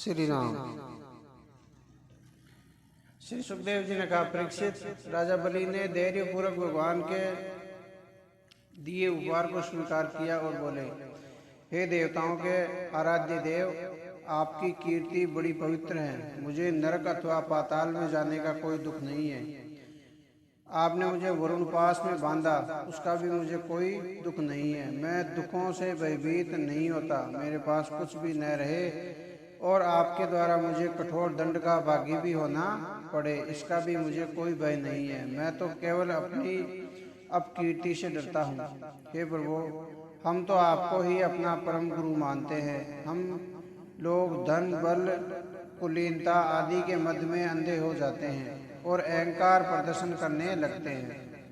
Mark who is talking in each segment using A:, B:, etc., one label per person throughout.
A: श्री राम। श्री सुखदेव जी ने कहा, परीक्षित, राजा बलि ने धैर्य पूर्वक भगवान के दिए उपहार को स्वीकार किया और बोले, हे देवताओं के आराध्य देव, आपकी कीर्ति बड़ी पवित्र है। मुझे नरक अथवा पाताल में जाने का कोई दुख नहीं है। आपने मुझे वरुण पास में बांधा, उसका भी मुझे कोई दुख नहीं है। मैं दुखों से भयभीत नहीं होता। मेरे पास कुछ भी न रहे और आपके द्वारा मुझे कठोर दंड का भागी भी होना पड़े, इसका भी मुझे कोई भय नहीं है। मैं तो केवल अपनी अपकीर्ति से डरता हूँ। हे प्रभु, हम तो आपको ही अपना परम गुरु मानते हैं। हम लोग धन, बल, कुलीनता आदि के मध्य में अंधे हो जाते हैं और अहंकार प्रदर्शन करने लगते हैं।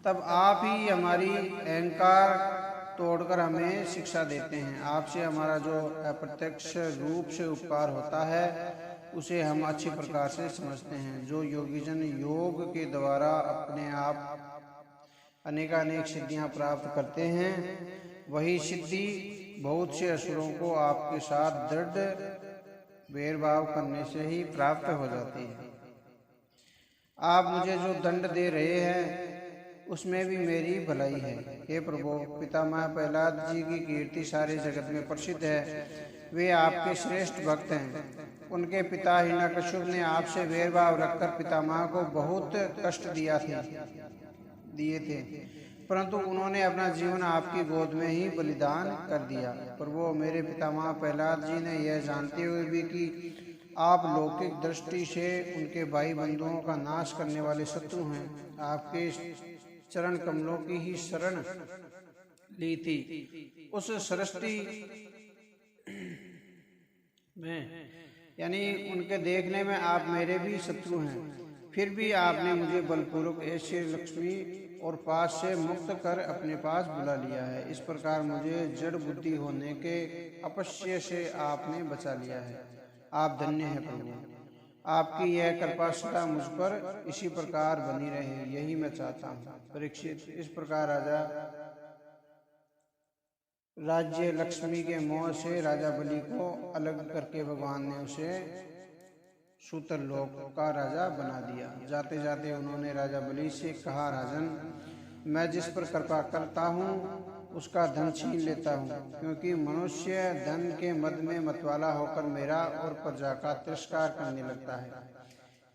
A: तब आप ही हमारी अहंकार तोड़कर हमें शिक्षा देते हैं। आपसे हमारा जो अप्रत्यक्ष रूप से उपकार होता है उसे हम अच्छी प्रकार से समझते हैं। जो योगीजन योग के द्वारा अपने आप अनेकानेक सिद्धियां प्राप्त करते हैं, वही सिद्धि बहुत से असुरों को आपके साथ दृढ़ भेदभाव करने से ही प्राप्त हो जाती है। आप मुझे जो दंड दे रहे हैं उसमें भी मेरी भलाई है। हे प्रभु, पितामह प्रहलाद जी की कीर्ति सारे जगत में प्रसिद्ध है। वे आपके श्रेष्ठ भक्त हैं। उनके पिता हिरण्यकश्यप ने आपसे भेदभाव रखकर पितामह को बहुत कष्ट दिए थे, परंतु उन्होंने अपना जीवन आपकी गोद में ही बलिदान कर दिया। प्रभु, मेरे पितामह प्रहलाद जी ने यह जानते हुए भी कि आप लौकिक दृष्टि से उनके भाई बंधुओं का नाश करने वाले शत्रु हैं, आपके चरण कमलों की ही शरण ली थी। उस सृष्टि में यानी उनके देखने में आप मेरे भी शत्रु हैं, फिर भी आपने मुझे बलपूर्वक ऐश्वर्य, लक्ष्मी और पास से मुक्त कर अपने पास बुला लिया है। इस प्रकार मुझे जड़ बुद्धि होने के अपश्य से आपने बचा लिया है। आप धन्य हैं प्रभु। आपकी यह कृपा सदा मुझ पर इसी प्रकार बनी रहे, यही मैं चाहता हूँ। परीक्षित, इस प्रकार राजा राज्य लक्ष्मी के मोह से राजा बलि को अलग करके भगवान ने उसे सूतर लोक का राजा बना दिया। जाते जाते उन्होंने राजा बलि से कहा, राजन, मैं जिस पर कृपा करता हूँ उसका धन छीन लेता हूँ, क्योंकि मनुष्य धन के मद में मतवाला होकर मेरा और प्रजा का तिरस्कार करने लगता है।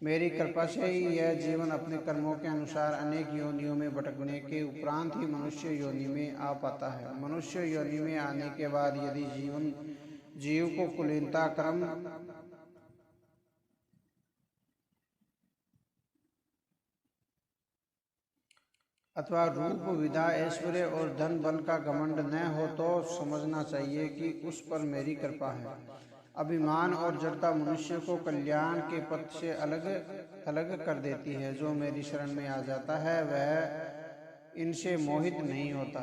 A: मेरी कृपा से ही यह जीवन अपने कर्मों के अनुसार अनेक योनियों में भटकने के उपरांत ही मनुष्य योनि में आ पाता है। मनुष्य योनि में आने के बाद यदि जीव को कुलीनता, कर्म, अथवा रूप, विद्या, ऐश्वर्य और धन बल का घमंड न हो तो समझना चाहिए कि उस पर मेरी कृपा है। अभिमान और जड़ता मनुष्य को कल्याण के पथ से अलग थलग कर देती है। जो मेरी शरण में आ जाता है वह इनसे मोहित नहीं होता।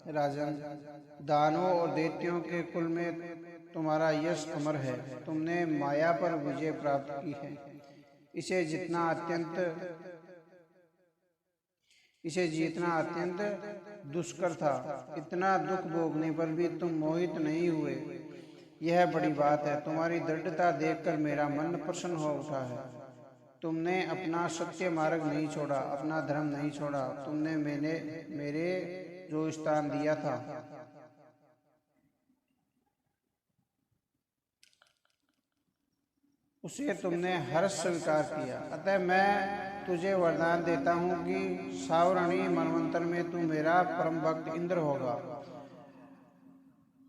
A: राजन, दानवों और दैत्यों के कुल में तुम्हारा यश अमर है। तुमने माया पर विजय प्राप्त की है। इसे जीतना अत्यंत दुष्कर था। इतना दुख भोगने पर भी तुम मोहित नहीं हुए, यह बड़ी बात है। तुम्हारी दृढ़ता देखकर मेरा मन प्रसन्न हो उठा है। तुमने अपना सत्य मार्ग नहीं छोड़ा, अपना धर्म नहीं छोड़ा। तुमने मेरे जो स्थान दिया था उसे तुमने हर्ष स्वीकार किया। अतः मैं तुझे वरदान देता हूँ कि सावरणी मनवंतर में तू मेरा परम भक्त इंद्र होगा।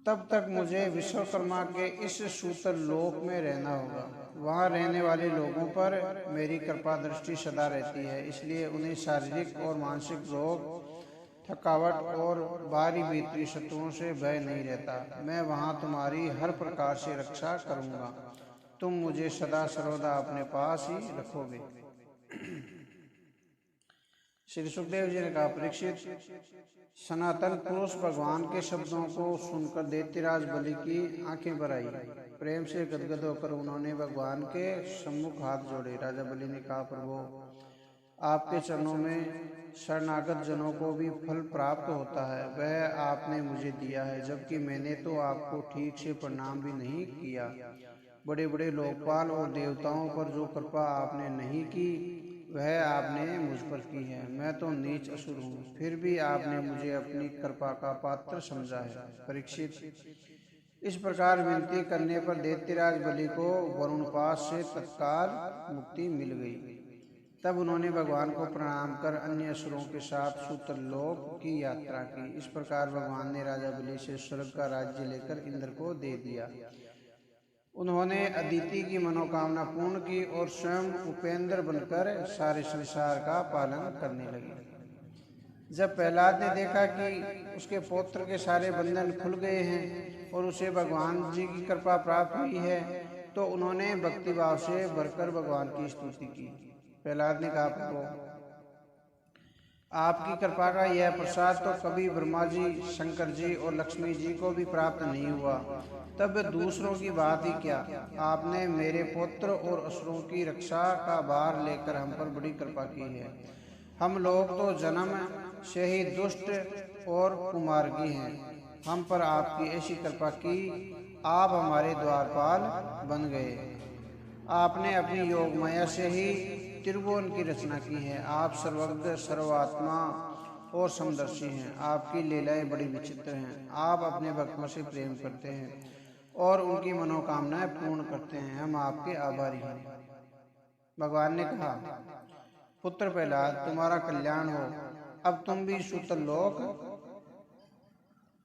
A: तब तक मुझे विश्वकर्मा के इस सूतर लोक में रहना होगा। वहाँ रहने वाले लोगों पर मेरी कृपा दृष्टि सदा रहती है, इसलिए उन्हें शारीरिक और मानसिक रोग, थकावट और बाहरी भीतरी शत्रुओं से भय नहीं रहता। मैं वहाँ तुम्हारी हर प्रकार से रक्षा करूँगा। तुम मुझे सदा सर्वदा अपने पास ही रखोगे। श्री सुखदेव जी ने कहा, परीक्षित, सनातन पुरुष भगवान के शब्दों को सुनकर दैत्यराज बलि की आंखें भर आई। प्रेम से गदगद होकर उन्होंने भगवान के सम्मुख हाथ जोड़े। राजा बलि ने कहा, प्रभु, आपके चरणों में शरणागत जनों को भी फल प्राप्त होता है, वह आपने मुझे दिया है, जबकि मैंने तो आपको ठीक से प्रणाम भी नहीं किया। बड़े बड़े लोकपाल और देवताओं पर जो कृपा आपने नहीं की, वह आपने मुझ पर की है। मैं तो नीच असुर हूँ, फिर भी आपने मुझे अपनी कृपा का पात्र समझा है। परीक्षित, इस प्रकार विनती करने पर दैत्यराज बलि को वरुणपाश से तत्काल मुक्ति मिल गई। तब उन्होंने भगवान को प्रणाम कर अन्य असुरों के साथ सूतरलोक की यात्रा की। इस प्रकार भगवान ने राजा बलि से स्वर्ग का राज्य लेकर इंद्र को दे दिया। उन्होंने अदिति की मनोकामना पूर्ण की और स्वयं उपेंद्र बनकर सारे संसार का पालन करने लगे। जब प्रहलाद ने देखा कि उसके पौत्र के सारे बंधन खुल गए हैं और उसे भगवान जी की कृपा प्राप्त हुई है, तो उन्होंने भक्तिभाव से भरकर भगवान की स्तुति की। प्रहलाद ने कहा, प्रभु, आपकी कृपा का यह प्रसाद तो कभी ब्रह्मा जी, शंकर जी और लक्ष्मी जी को भी प्राप्त नहीं हुआ, तब दूसरों की बात ही क्या। आपने मेरे पुत्र और असुरों की रक्षा का भार लेकर हम पर बड़ी कृपा की है। हम लोग तो जन्म से ही दुष्ट और कुमार्गी हैं। हम पर आपकी ऐसी कृपा की, आप हमारे द्वारपाल बन गए। आपने अपनी योग माया से ही त्रिभुवन की रचना की है। आप सर्वज्ञ, सर्वात्मा और समदर्शी हैं। आपकी लीलाएं बड़ी विचित्र हैं। आप अपने भक्तों से प्रेम करते हैं और उनकी मनोकामनाएं पूर्ण करते हैं। हम आपके आभारी हैं। भगवान ने कहा, पुत्र प्रहलाद, तुम्हारा कल्याण हो। अब तुम भी सूतरलोक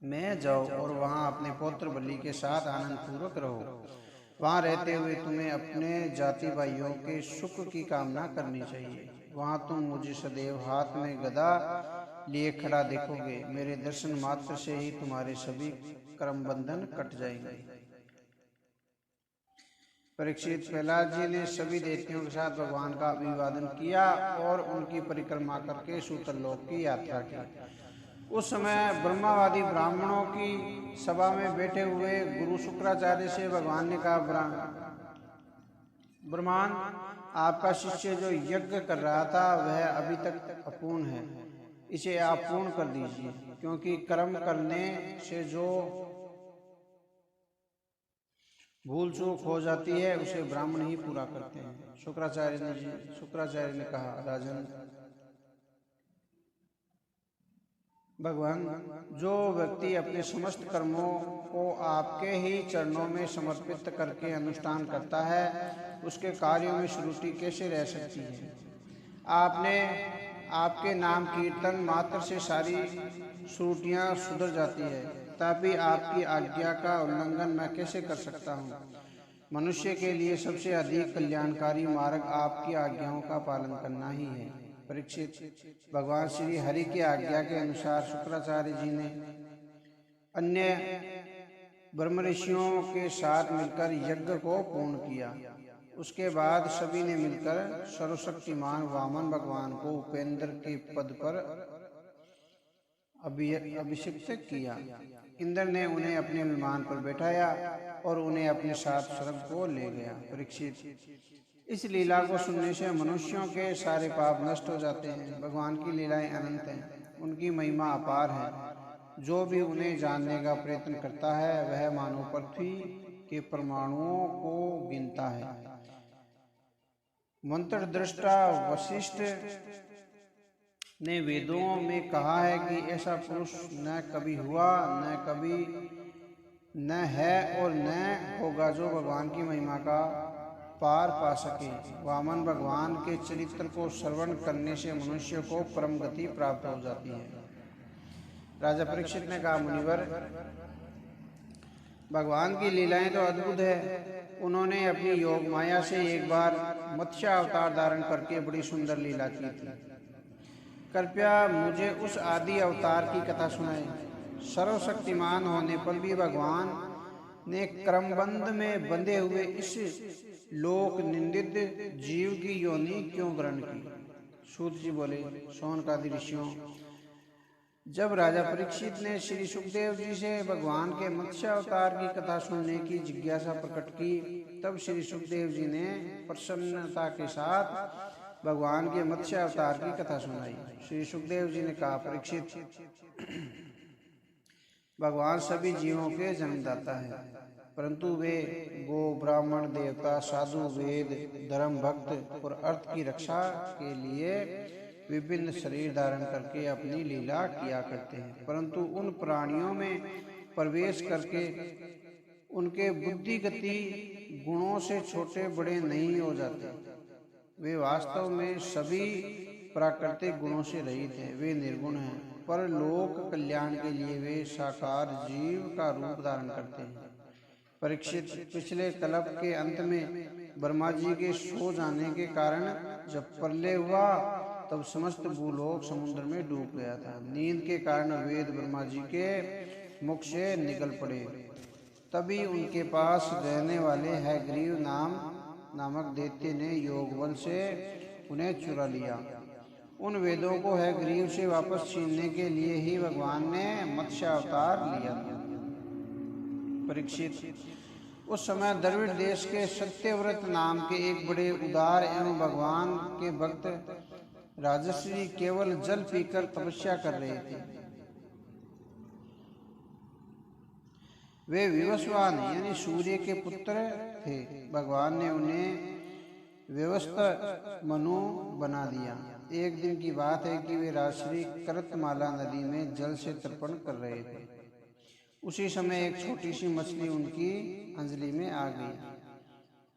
A: में जाओ और वहां अपने पुत्र बलि के साथ आनंद पूर्वक रहो। वहां रहते हुए तुम्हें अपने जाति भाइयों के सुख की कामना करनी चाहिए। वहां तुम मुझे सदैव हाथ में गदा लिए खड़ा देखोगे। मेरे दर्शन मात्र से ही तुम्हारे सभी कर्म बंधन कट जाएंगे। परीक्षित, प्रहलाद जी ने सभी दैत्यों के साथ भगवान का अभिवादन किया और उनकी परिक्रमा करके सूतरलोक की यात्रा की। उस समय ब्रह्मावादी ब्राह्मणों की सभा में बैठे हुए गुरु शुक्राचार्य से भगवान ने कहा, ब्रह्मन, आपका शिष्य जो यज्ञ कर रहा था वह अभी तक अपूर्ण है। इसे आप पूर्ण कर दीजिए, क्योंकि कर्म करने से जो भूल चूक हो जाती है उसे ब्राह्मण ही पूरा करते हैं। शुक्राचार्य ने कहा, राजन, भगवान, जो व्यक्ति अपने समस्त कर्मों को आपके ही चरणों में समर्पित करके अनुष्ठान करता है, उसके कार्यों में त्रुटि कैसे रह सकती है। आपके नाम कीर्तन मात्र से सारी त्रुटियां सुधर जाती है, तभी आपकी आज्ञा का उल्लंघन मैं कैसे कर सकता हूँ। मनुष्य के लिए सबसे अधिक कल्याणकारी मार्ग आपकी आज्ञाओं का पालन करना ही है। परीक्षित, भगवान श्री हरि की आज्ञा के अनुसार शुक्राचार्य जी ने अन्य ब्रह्म ऋषियों के साथ मिलकर यज्ञ को पूर्ण किया। उसके बाद सभी ने मिलकर सर्वशक्तिमान वामन भगवान को उपेंद्र के पद पर अभिषिक्त किया। इंद्र ने उन्हें अपने विमान पर बैठाया और उन्हें अपने साथ स्वर्ग को ले गया। परीक्षित, इस लीला को सुनने से मनुष्यों के सारे पाप नष्ट हो जाते हैं। भगवान की लीलाएं अनंत हैं, उनकी महिमा अपार है। जो भी उन्हें जानने का प्रयत्न करता है वह मानव पृथ्वी के परमाणुओं को गिनता है। मंत्र दृष्टा वशिष्ठ ने वेदों में कहा है कि ऐसा पुरुष न कभी हुआ, न कभी न है और न होगा जो भगवान की महिमा का पार पा सके। वामन भगवान के चरित्र को श्रवण करने से मनुष्य को परम गति प्राप्त हो जाती है। राजा परीक्षित ने कहा, मुनिवर, भगवान की लीलाएं तो अद्भुत है। उन्होंने अपनी योग माया से एक बार मत्स्य अवतार धारण करके बड़ी सुंदर लीला की थी। कृपया मुझे उस आदि अवतार की कथा सुनाए। सर्वशक्तिमान होने पर भी भगवान ने क्रमबंध में बंधे हुए इस लोक निंदित जीव की योनि क्यों ग्रहण की। सूत जी बोले, शौनकादि ऋषियों, जब राजा परीक्षित ने श्री सुखदेव जी से भगवान के मत्स्य अवतार की कथा सुनने की जिज्ञासा प्रकट की, तब श्री सुखदेव जी ने प्रसन्नता के साथ भगवान के मत्स्य अवतार की कथा सुनाई। श्री सुखदेव जी ने कहा, परीक्षित, भगवान सभी जीवों के जन्मदाता है, परंतु वे गो, ब्राह्मण, देवता, साधु, वेद, धर्म, भक्त और अर्थ की रक्षा के लिए विभिन्न शरीर धारण करके अपनी लीला किया करते हैं, परंतु उन प्राणियों में प्रवेश करके उनके बुद्धि गति गुणों से छोटे बड़े नहीं हो जाते। वे वास्तव में सभी प्राकृतिक गुणों से रहित हैं, वे निर्गुण हैं, पर लोक कल्याण के लिए वे साकार जीव का रूप धारण करते हैं। परीक्षित, पिछले कल्प के अंत में ब्रह्मा जी के सो जाने के कारण जब प्रलय हुआ तब समस्त भूलोक समुद्र में डूब गया था। नींद के कारण वेद ब्रह्मा जी के मुख से निकल पड़े। तभी उनके पास रहने वाले हैग्रीव नामक दैत्य ने योग बल से उन्हें चुरा लिया। उन वेदों को हैग्रीव से वापस छीनने के लिए ही भगवान ने मत्स्य अवतार लिया। परीक्षित, उस समय द्रविड़ देश के सत्यव्रत नाम के एक बड़े उदार एवं भगवान के भक्त राजर्षि केवल जल पीकर तपस्या कर रहे थे। वे विवस्वान यानी सूर्य के पुत्र थे। भगवान ने उन्हें व्यवस्था मनु बना दिया। एक दिन की बात है कि वे राजश्री करतमाला नदी में जल से तर्पण कर रहे थे। उसी समय एक छोटी सी मछली उनकी अंजलि में आ गई।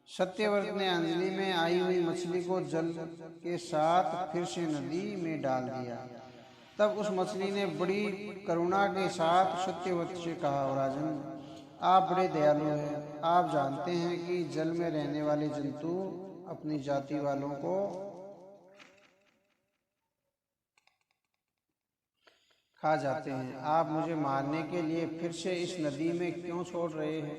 A: सत्यव्रत ने अंजलि में आई हुई मछली को जल के साथ फिर से नदी में डाल दिया। तब उस मछली ने बड़ी करुणा के साथ सत्यव्रत से कहा, राजन, आप बड़े दयालु हैं। आप जानते हैं कि जल में रहने वाले जंतु अपनी जाति वालों को खा जाते हैं। आप मुझे मारने के लिए फिर से इस नदी में क्यों छोड़ रहे हैं?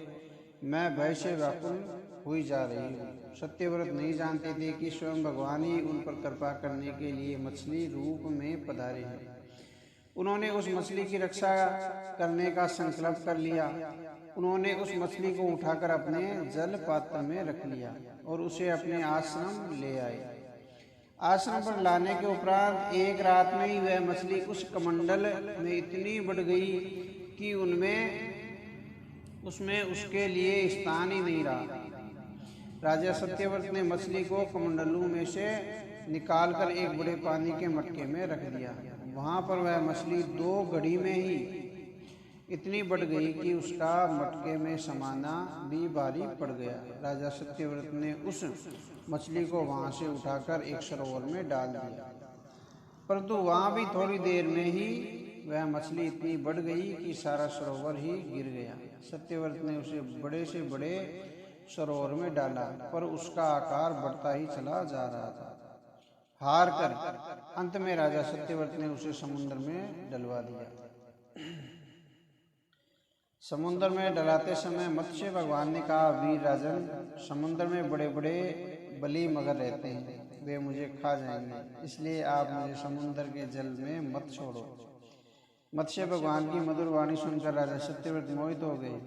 A: मैं भय से व्याकुल हुई जा रही हूँ। सत्यव्रत नहीं जानते थे कि स्वयं भगवान ही उन पर कृपा करने के लिए मछली रूप में पधारे हैं। उन्होंने उस मछली की रक्षा करने का संकल्प कर लिया। उन्होंने उस मछली को उठाकर अपने जल पात्र में रख लिया और उसे अपने आश्रम ले आए। आश्रम पर लाने के उपरांत एक रात में ही वह मछली उस कमंडल में इतनी बढ़ गई कि उसमें उसके लिए स्थान ही नहीं रहा। राजा सत्यव्रत ने मछली को कमंडलू में से निकालकर एक बड़े पानी के मटके में रख दिया। वहां पर वह मछली 2 घड़ी में ही इतनी बढ़ गई कि उसका मटके में समाना भी भारी पड़ गया। राजा सत्यव्रत ने उस मछली को वहां से उठाकर एक सरोवर में डाल दिया, परंतु वहां भी थोड़ी देर में ही वह मछली इतनी बढ़ गई कि सारा सरोवर ही गिर गया। सत्यव्रत ने उसे बड़े से बड़े सरोवर में डाला, पर उसका आकार बढ़ता ही चला जा रहा था। हार कर अंत में राजा सत्यव्रत ने उसे समुद्र में डलवा दिया। समुद्र में डलाते समय मत्स्य भगवान ने कहा, वीर राजन, समुद्र में बड़े बड़े बली मगर रहते हैं, वे मुझे खा जाएंगे, इसलिए आप मुझे समुद्र के जल में मत छोड़ो। मत्स्य भगवान की मधुर वाणी सुनकर राजा सत्यव्रत मोहित हो गए।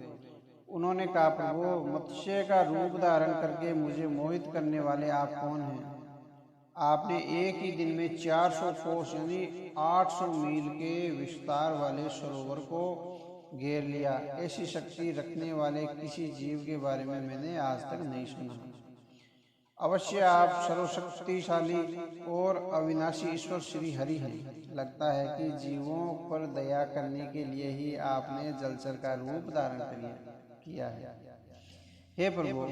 A: उन्होंने कहा, प्रभु, मत्स्य का रूप धारण करके मुझे मोहित करने वाले आप कौन हैं? आपने एक ही दिन में 400 कोस यानी 800 मील के विस्तार वाले सरोवर को घेर लिया। ऐसी शक्ति रखने वाले किसी जीव के बारे में मैंने आज तक नहीं सुना। अवश्य आप सर्वशक्तिशाली और अविनाशी ईश्वर श्री हरि हैं। लगता है कि जीवों पर दया करने के लिए ही आपने जलचर का रूप धारण किया है। हे प्रभु,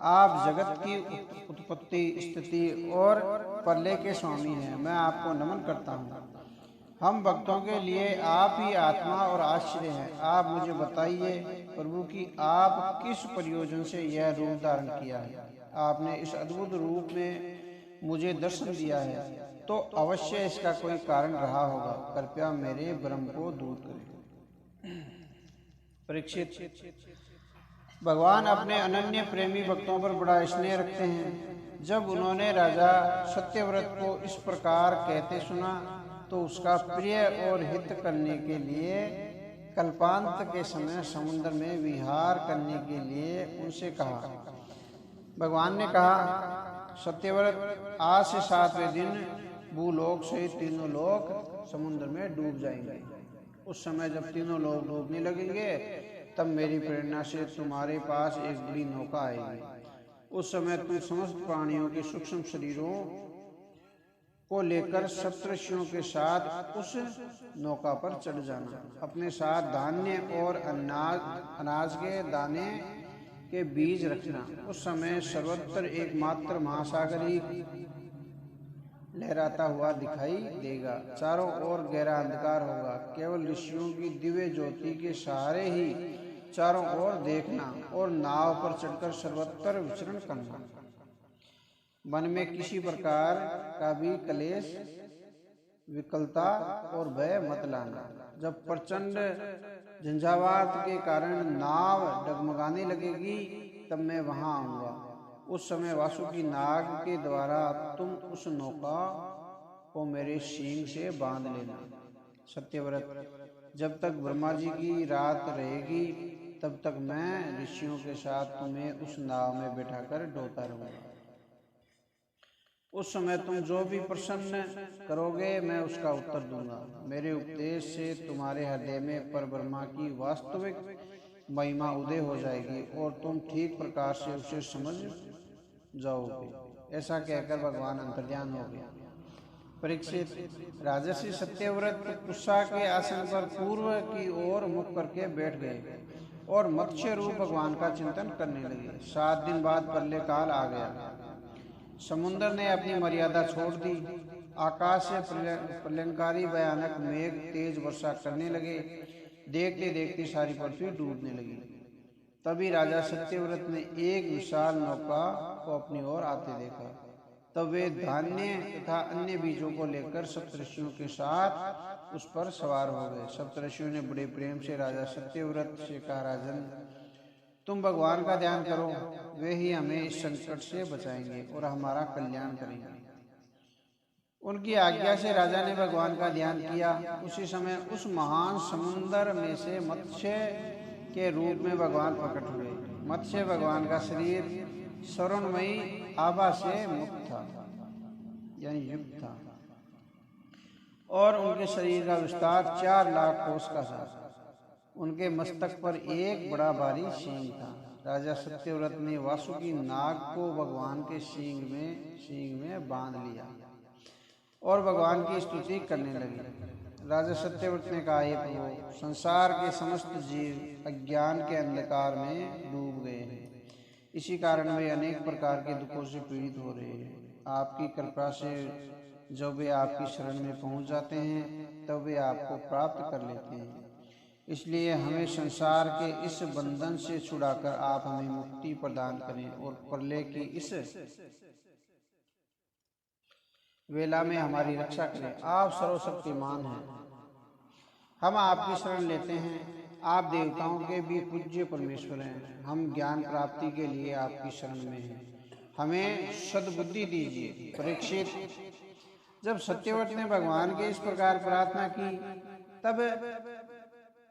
A: आप जगत की उत्पत्ति, स्थिति और प्रलय के स्वामी हैं। मैं आपको नमन करता हूँ। हम भक्तों के लिए आप ही आत्मा और आश्रय हैं। आप मुझे बताइए प्रभु कि आप किस प्रयोजन से यह रूप धारण किया है। आपने इस अद्भुत रूप में मुझे दर्शन दिया है, तो अवश्य इसका कोई कारण रहा होगा। कृपया मेरे भ्रम को दूर करें। परीक्षित, भगवान अपने अनन्य प्रेमी भक्तों पर बड़ा स्नेह रखते हैं। जब उन्होंने राजा सत्यव्रत को इस प्रकार कहते सुना तो उसका प्रिय और हित करने के लिए कल्पांत के समय समुद्र में विहार करने के लिए उनसे कहा। भगवान ने कहा, सत्यव्रत आज से 7वें दिन भूलोक सहित तीनों लोक समुद्र में डूब जाएंगे। उस समय जब तीनों लोग डूबने लगेंगे तब मेरी प्रेरणा से तुम्हारे पास एक बड़ी नौका आएगी। उस समय तुम समस्त प्राणियों के सूक्ष्म शरीरों को लेकर सप्तऋषियों के साथ उस नौका पर चढ़ जाना। अपने साथ धान्य और अनाज के दाने के बीज रखना। उस समय सर्वत्र एकमात्र महासागर ही लहराता हुआ दिखाई देगा। चारों ओर गहरा अंधकार होगा। केवल ऋषियों की दिव्य ज्योति के सहारे ही चारों ओर देखना और नाव पर चढ़कर सर्वत्र विचरण करना। मन में किसी प्रकार का भी क्लेश, विकलता और भय मत लाना। जब प्रचंड झंझावात के कारण नाव डगमगाने लगेगी तब मैं वहां आऊंगा। उस समय वासुकी नाग के द्वारा तुम उस नौका को मेरे सींग से बांध लेना। सत्यव्रत, जब तक ब्रह्मा जी की रात रहेगी तब तक मैं ऋषियों के साथ तुम्हें उस नाव में बैठाकर ढोता रहूंगा। उस समय तुम जो भी प्रश्न करोगे मैं उसका उत्तर दूंगा। मेरे उपदेश से तुम्हारे हृदय में परब्रह्मा की वास्तविक महिमा उदय हो जाएगी और तुम ठीक प्रकार से उसे समझ जाओगे। ऐसा कहकर भगवान अंतर्ध्यान हो गए। परीक्षित, राजर्षि सत्यव्रत उषा के आसन पर पूर्व की ओर मुख करके बैठ गए और मत्स्य रूप भगवान का चिंतन करने लगे। 7 दिन बाद प्रलय काल आ गया। समुद्र ने अपनी मर्यादा छोड़ दी। आकाश से प्रलयंकारी भयानक मेघ तेज वर्षा करने लगे। देखते देखते सारी पृथ्वी डूबने लगी। तभी राजा सत्यव्रत ने एक विशाल नौका को अपनी ओर आते देखा। तब वे धान्य तथा अन्य बीजों को लेकर सप्तऋषियों के साथ उस पर सवार हो गए। सप्तऋषियों ने बड़े प्रेम से राजा सत्यव्रत से कहा, राजन, तुम भगवान का ध्यान करो, वे ही हमें इस संकट से बचाएंगे और हमारा कल्याण करेंगे। उनकी आज्ञा से राजा ने भगवान का ध्यान किया। उसी समय उस महान समुद्र में से मत्स्य के रूप में भगवान प्रकट हुए। मत्स्य भगवान का शरीर स्वर्णमयी आभा से मुक्त था, यानी युक्त था, और उनके शरीर का विस्तार 4 लाख कोस का था। उनके मस्तक पर एक बड़ा भारी सींग था। राजा सत्यव्रत ने वासुकी नाग को भगवान के सींग में बांध लिया और भगवान की स्तुति करने लगे। राजा सत्यव्रत ने कहा, हे प्रभु, संसार के समस्त जीव अज्ञान के अंधकार में डूब गए हैं। इसी कारण वे अनेक प्रकार के दुखों से पीड़ित हो रहे हैं। आपकी कृपा से जब वे आपकी शरण में पहुंच जाते हैं तब वे आपको प्राप्त कर लेते हैं। इसलिए हमें संसार के इस बंधन से छुड़ाकर आप हमें मुक्ति प्रदान करें और प्रलय की इस वेला में हमारी रक्षा करें। आप सर्वशक्तिमान हैं, हम आपकी शरण लेते हैं। आप देवताओं के भी पूज्य परमेश्वर हैं। हम ज्ञान प्राप्ति के लिए आपकी शरण में हैं। हमें सद्बुद्धि दीजिए। परीक्षित, जब सत्यव्रत ने भगवान के इस प्रकार प्रार्थना की तब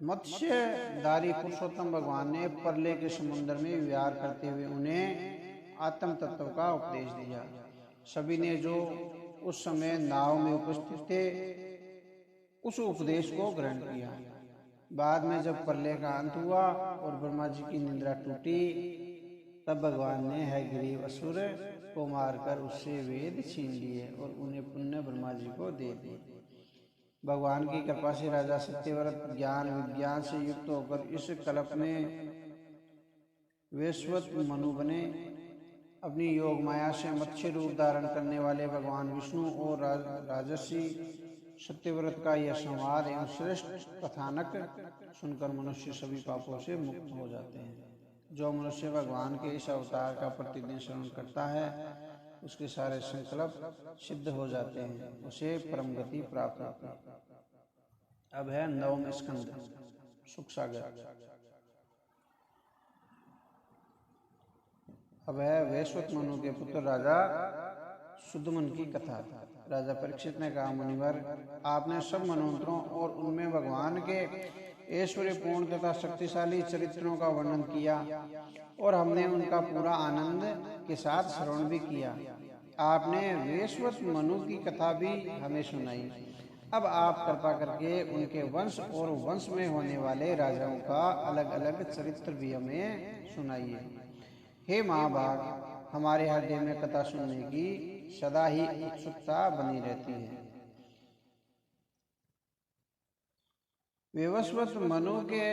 A: मत्स्यधारी पुरुषोत्तम भगवान ने प्रलय के समुद्र में विहार करते हुए उन्हें आत्म तत्व का उपदेश दिया। सभी ने जो उस समय नाव में उपस्थित थे उस उपदेश को ग्रहण किया। बाद में जब प्रलय का अंत हुआ और ब्रह्मा जी की निद्रा टूटी तब भगवान ने हयग्रीव असुर को मारकर उससे वेद छीन लिए और उन्हें पुण्य ब्रह्मा जी को दे दिए। भगवान की कृपा से राजा सत्यव्रत ज्ञान विज्ञान से युक्त होकर इस कल्प में वैश्वत मनु बने। अपनी योग माया से मत्स्य रूप धारण करने वाले भगवान विष्णु और राजर्षि सत्यव्रत का यह संवाद एवं श्रेष्ठ कथानक सुनकर मनुष्य सभी पापों से मुक्त हो जाते हैं। जो मनुष्य भगवान के इस अवतार का प्रतिदिन श्रवण करता है उसके सारे संकल्प सिद्ध हो जाते हैं, उसे परम गति प्राप्त होती है। अब है 9वां स्कंद, सुख सागर। अब है वैश्वत मनु के पुत्र राजा सुदमन की कथा। राजा परीक्षित ने कहा, मुनिवर, आपने सब मनोंतरों और उनमें भगवान के ऐश्वर्यपूर्ण तथा शक्तिशाली चरित्रों का वर्णन किया और हमने उनका पूरा आनंद के साथ श्रवण भी किया। आपने वेश्वत मनु की कथा भी हमें सुनाई। अब आप कृपा करके उनके वंश और वंश में होने वाले राजाओं का अलग अलग चरित्र भी हमें सुनाइए। हे महाभाग, हमारे हृदय में कथा सुनने की सदा ही उत्सुकता बनी रहती है। वेवस्वत मनु के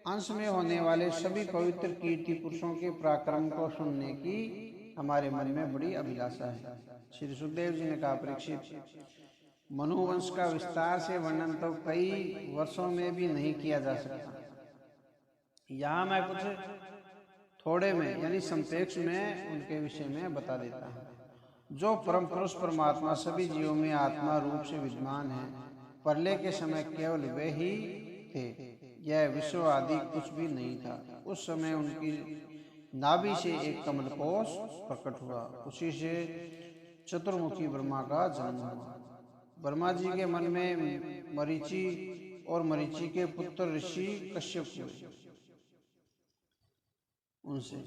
A: अंश में होने वाले सभी पवित्र कीर्ति पुरुषों के पराक्रम को सुनने की हमारे मन में बड़ी अभिलाषा है। श्री सुखदेव जी ने कहा, परीक्षित, मनुवंश का विस्तार से वर्णन तो कई वर्षों में भी नहीं किया जा सकता। यहाँ मैं कुछ थोड़े में यानी संक्षेप में उनके विषय में बता देता हूँ। जो परम पुरुष परमात्मा सभी जीवों में आत्मा रूप से विद्यमान है, प्रलय के समय केवल वे ही थे। यह विश्व आदि कुछ भी नहीं था। उस समय उनकी नाभि से एक कमल कोश प्रकट हुआ। उसी से चतुर्मुखी ब्रह्मा का जन्म हुआ। ब्रह्मा जी के मन में मरीचि और मरीचि के पुत्र ऋषि कश्यप हुए। उनसे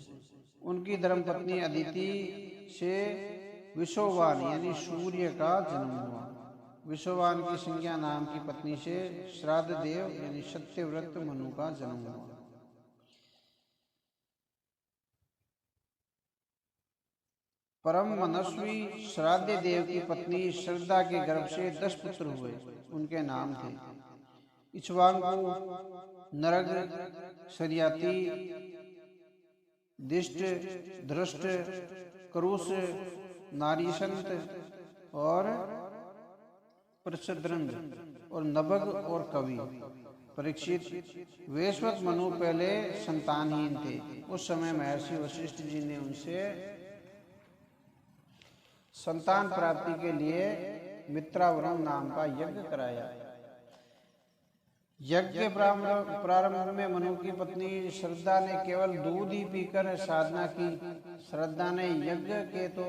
A: उनकी धर्मपत्नी अदिति से विश्ववान यानी सूर्य का जन्म हुआ। विश्ववान की संज्ञा नाम की पत्नी से श्राद्ध देव यानी सत्यव्रत मनु का जन्म हुआ। परम मनस्वी श्राद्ध देव की पत्नी श्रद्धा के गर्भ से 10 पुत्र हुए। उनके नाम थे इक्ष्वाकु, नरग, शर्याति, दिष्ट, धृष्ट, करुष, नारीशंत और प्रचद्रंद और नभग और कवि। परीक्षित, वेश्वत मनु पहले संतानहीन थे। उस समय महर्षि वशिष्ठ जी ने उनसे संतान प्राप्ति के लिए मित्रावरुण नाम का यज्ञ कराया। यज्ञ के प्रारंभ में मनु की पत्नी श्रद्धा ने केवल दूध ही पीकर साधना की। श्रद्धा ने यज्ञ के तो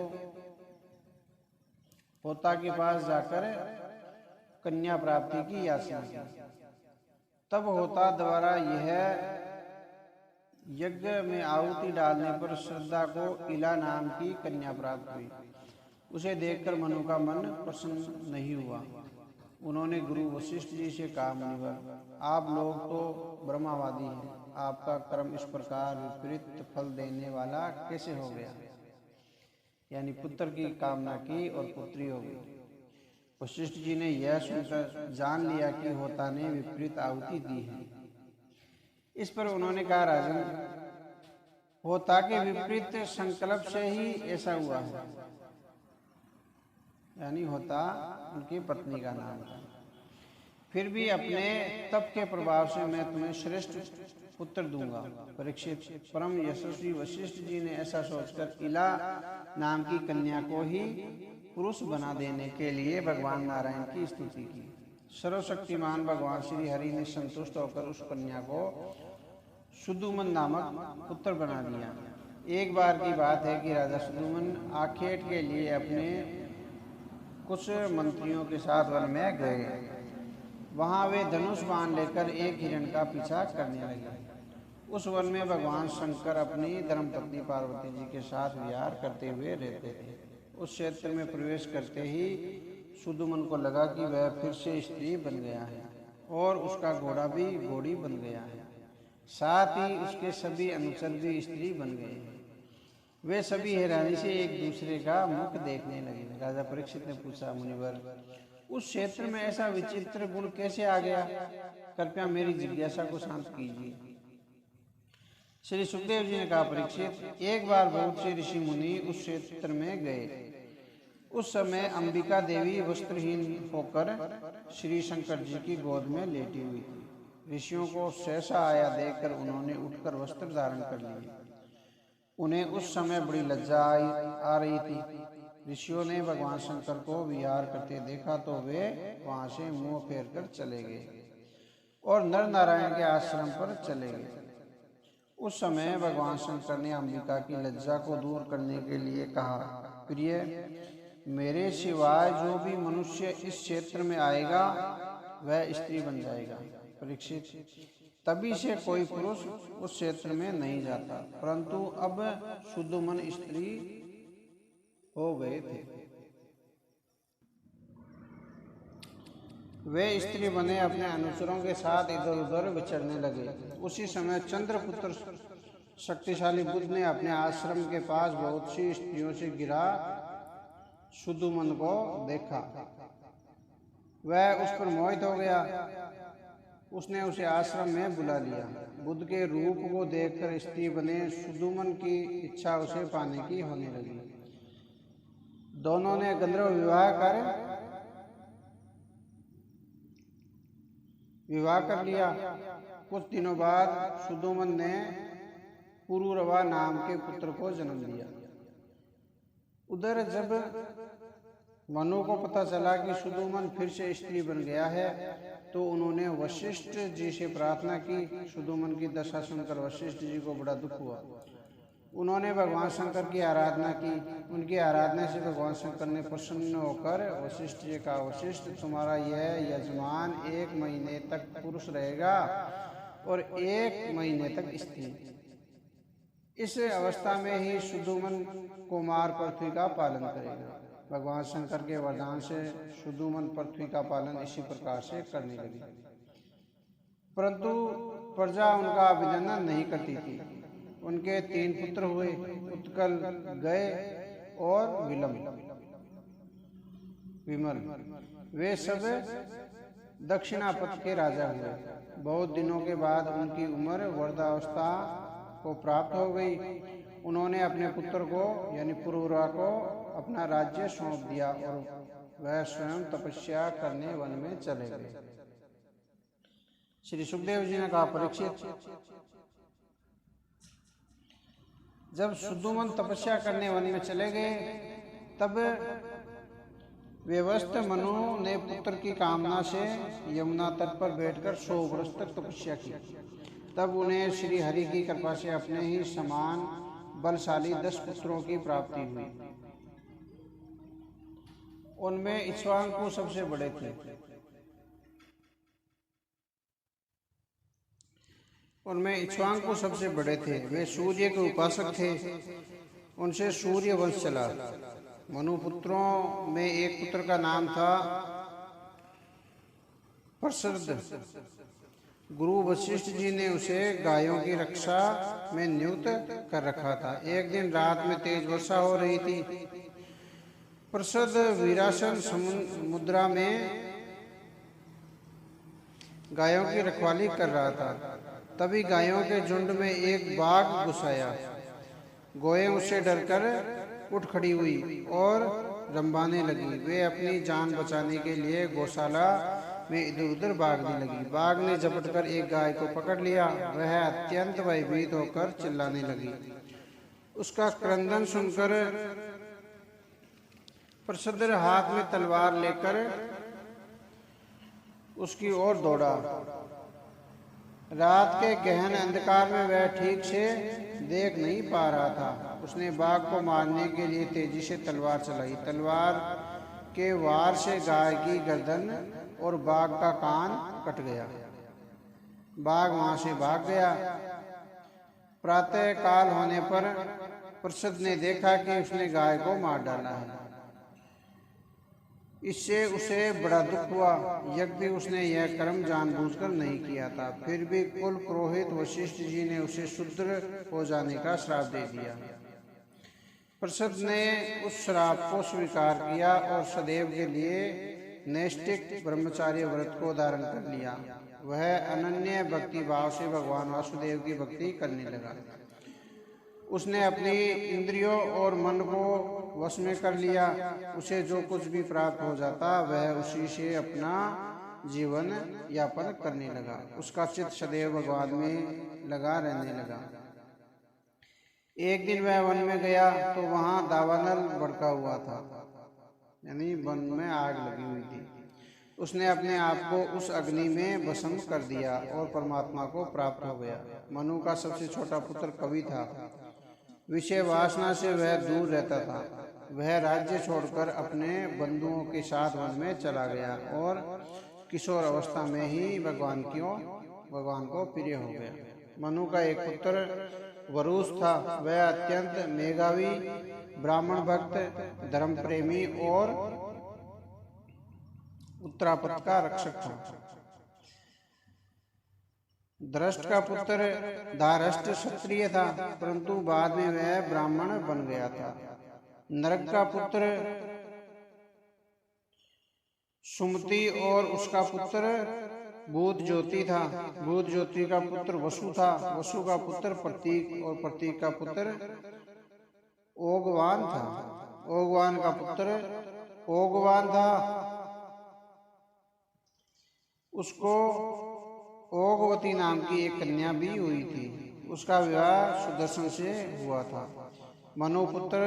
A: होता के पास जाकर कन्या प्राप्ति की याचना की। तब होता द्वारा यह यज्ञ में आहुति डालने पर श्रद्धा को इला नाम की कन्या प्राप्त हुई। उसे देखकर मनु का मन प्रसन्न नहीं हुआ। उन्होंने गुरु वशिष्ठ जी से कहा, मुनिवर, आप लोग तो ब्रह्मवादी हैं। आपका कर्म इस प्रकार विपरीत फल देने वाला कैसे हो गया? यानी पुत्र की कामना की और पुत्री हो गई। वशिष्ठ जी ने यह सुनकर जान लिया कि होता ने विपरीत आहुति दी है। इस पर उन्होंने कहा, राजन, होता के विपरीत संकल्प से ही ऐसा हुआ है। यानी होता उनकी पत्नी का नाम था। फिर भी अपने तप के प्रभाव से मैं तुम्हें श्रेष्ठ पुत्र दूंगा। परीक्षित, परम यशस्वी वशिष्ठ जी ने ऐसा सोचकर इला नाम की कन्या को ही पुरुष बना देने के लिए भगवान नारायण की स्तुति की। सर्वशक्तिमान भगवान श्री हरि ने संतुष्ट होकर उस कन्या को सुदुमन नामक पुत्र बना दिया। एक बार की बात है कि राजा सुदुमन आखेट के लिए अपने कुछ मंत्रियों के साथ वन में गए। वहां वे धनुष बाण लेकर एक हिरण का पीछा करने लगे। उस वन में भगवान शंकर अपनी धर्मपत्नी पार्वती जी के साथ विहार करते हुए रहते थे। उस क्षेत्र में प्रवेश करते ही सुदुमन को लगा कि वह फिर से स्त्री बन गया है और उसका घोड़ा भी घोड़ी बन गया है। साथ ही उसके सभी अनुचर भी स्त्री बन गए हैं। वे सभी हैरानी से एक दूसरे का मुख देखने लगे। राजा परीक्षित ने पूछा, मुनिवर, उस क्षेत्र में ऐसा विचित्र गुण कैसे आ गया? कृपया मेरी जिज्ञासा को शांत कीजिए। श्री सुखदेव जी ने कहा, परीक्षित, एक बार बहुत से ऋषि मुनि उस क्षेत्र में गए। उस समय अंबिका देवी वस्त्रहीन होकर श्री शंकर जी की गोद में लेटी हुई थी। ऋषियों को सहसा आया देखकर उन्होंने उठकर वस्त्र धारण कर लिए। उन्हें उस समय बड़ी लज्जा आ रही थी। ऋषियों ने भगवान शंकर को विहार करते देखा तो वे वहां से मुंह फेर कर चले गए और नर नारायण के आश्रम पर चले गए। उस समय भगवान शंकर ने अंबिका की लज्जा को दूर करने के लिए कहा, प्रिय, मेरे सिवाय जो भी मनुष्य इस क्षेत्र में आएगा वह स्त्री बन जाएगा। परीक्षित, तभी से कोई पुरुष उस क्षेत्र में नहीं जाता, परंतु अब सुदुमन स्त्री हो गए थे। वे स्त्री बने अपने अनुचरों के साथ इधर उधर विचरने लगे। उसी समय चंद्रपुत्र शक्तिशाली बुद्ध ने अपने आश्रम के पास बहुत सी स्त्रियों से घिरा सुदुमन को देखा। वह उस पर मोहित हो गया। उसने उसे आश्रम में बुला लिया। बुद्ध के रूप को देखकर स्त्री बने सुदुमन की इच्छा उसे पाने की होने लगी। दोनों ने गंधर्व विवाह कर लिया। कुछ दिनों बाद सुदुमन ने पुरुरवा नाम के पुत्र को जन्म दिया। उधर जब मनु को पता चला कि सुदुमन फिर से स्त्री बन गया है, तो उन्होंने वशिष्ठ जी से प्रार्थना की। सुदुमन की दशा सुनकर वशिष्ठ जी को बड़ा दुख हुआ। उन्होंने भगवान शंकर की आराधना की। उनकी आराधना से भगवान शंकर ने प्रसन्न होकर वशिष्ठ जी का, वशिष्ठ तुम्हारा यह यजमान 1 महीने तक पुरुष रहेगा और 1 महीने तक स्त्री। इस अवस्था में ही सुदुमन कुमार पृथ्वी का पालन करेगा। भगवान शंकर के वरदान से सुदुमन पृथ्वी का पालन इसी प्रकार से करने लगी। परंतु प्रजा उनका अभिनंदन नहीं करती थी। उनके 3 पुत्र हुए, उत्कल, गय और विमल। वे सब दक्षिणापथ के राजा हुए। बहुत दिनों के बाद उनकी उम्र वृद्धावस्था को प्राप्त हो गई। उन्होंने अपने पुत्र को यानी पुरुरवा को अपना राज्य सौंप दिया और वह स्वयं तपस्या करने वन में चले गए। श्री सुखदेव जी ने कहा, परीक्षित, जब सुदुमन तपस्या करने वन में चले गए, तब व्यवस्थ मनु ने पुत्र की कामना से यमुना तट पर बैठकर 100 वर्ष तक तपस्या की। तब उन्हें श्री हरि की कृपा से अपने ही समान बलशाली 10 पुत्रों की प्राप्ति हुई। उनमें इक्ष्वाकु सबसे बड़े थे। वे सूर्य के उपासक थे। उनसे सूर्य वंश चला। मनु पुत्रों में एक पुत्र का नाम था प्रसद। गुरु वशिष्ठ जी ने उसे गायों की रक्षा में नियुक्त कर रखा था। एक दिन रात में तेज वर्षा हो रही थी। प्रसद वीरासन मुद्रा में गायों की रखवाली कर रहा था। तभी गायों के झुंड में एक बाघ घुस आया। गोएं उससे डरकर उठ खड़ी हुई और रंभाने लगी। वे अपनी जान बचाने के लिए गौशाला में इधर उधर भागने लगी। बाघ ने झपटकर एक गाय को पकड़ लिया। वह अत्यंत भयभीत होकर चिल्लाने लगी। उसका क्रंदन सुनकर प्रसद हाथ में तलवार लेकर उसकी ओर दौड़ा। रात के गहन अंधकार में वह ठीक से देख नहीं पा रहा था। उसने बाघ को मारने के लिए तेजी से तलवार चलाई। तलवार के वार से गाय की गर्दन और बाघ का कान कट गया। बाघ वहां से भाग गया। प्रातः काल होने पर प्रसद ने देखा कि उसने गाय को मार डाला है। इससे उसे बड़ा दुख हुआ। यद्यपि उसने यह कर्म जानबूझकर नहीं किया था, फिर भी कुल पुरोहित वशिष्ठ जी ने उसे शूद्र हो जाने का श्राप दे दिया। प्रसद ने उस श्राप को स्वीकार किया और सदैव के लिए नैष्ठिक ब्रह्मचार्य व्रत को धारण कर लिया। वह अनन्य भक्ति भाव से भगवान वासुदेव की भक्ति करने लगा। उसने अपनी इंद्रियों और मन को वश में कर लिया। उसे जो कुछ भी प्राप्त हो जाता वह उसी से अपना जीवन यापन करने लगा। उसका चित्त सदैव भगवान में लगा रहने लगा। एक दिन वह वन में गया तो वहां दावानल भड़का हुआ था, यानी वन में आग लगी हुई थी। उसने अपने आप को उस अग्नि में भस्म कर दिया और परमात्मा को प्राप्त हो गया। मनु का सबसे छोटा पुत्र कवि था। विषय वासना से वह दूर रहता था। वह राज्य छोड़कर अपने बंधुओं के साथ वन में चला गया और किशोर अवस्था में ही भगवान को प्रिय हो गया। मनु का एक पुत्र वरुष था। वह अत्यंत मेधावी, ब्राह्मण भक्त, धर्म प्रेमी और उत्तरापथ का रक्षक था। धृष्ट का पुत्र धारष्ट क्षत्रिय था, परंतु बाद में वह ब्राह्मण बन गया था। नरक का पुत्र सुमति और उसका पुत्र बुध ज्योति था। बुध ज्योति का पुत्र वसु था। वसु का पुत्र प्रतीक और प्रतीक का पुत्र ओगवान था। ओगवान का पुत्र ओगवान था। उसको ओगवती नाम की एक कन्या भी हुई थी। उसका विवाह सुदर्शन से हुआ था। मनुपुत्र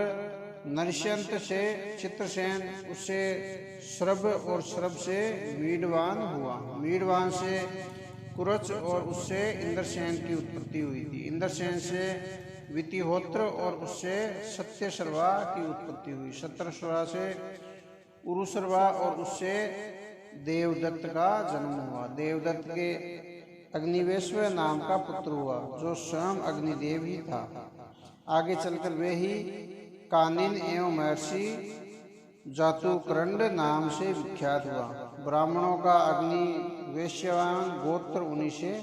A: नरस्यंत से चित्रसेन, उससे श्रभ और श्रभ से मीडवान हुआ। मीडवान से कुरच और उससे इंद्रसेन की उत्पत्ति हुई थी। इंद्रसेन से वितिहोत्र और उससे सत्यशर्वा की उत्पत्ति हुई। सत्यशर्वा से उरुशर्वा और उससे देवदत्त का जन्म हुआ। देवदत्त के अग्निवेश्व नाम का पुत्र हुआ, जो स्वयं अग्निदेव ही था। आगे चलकर वे ही कानिन एवं महर्षि जातुकरंड नाम से विख्यात हुआ। ब्राह्मणों का अग्निवेश्यवान गोत्र उन्हीं से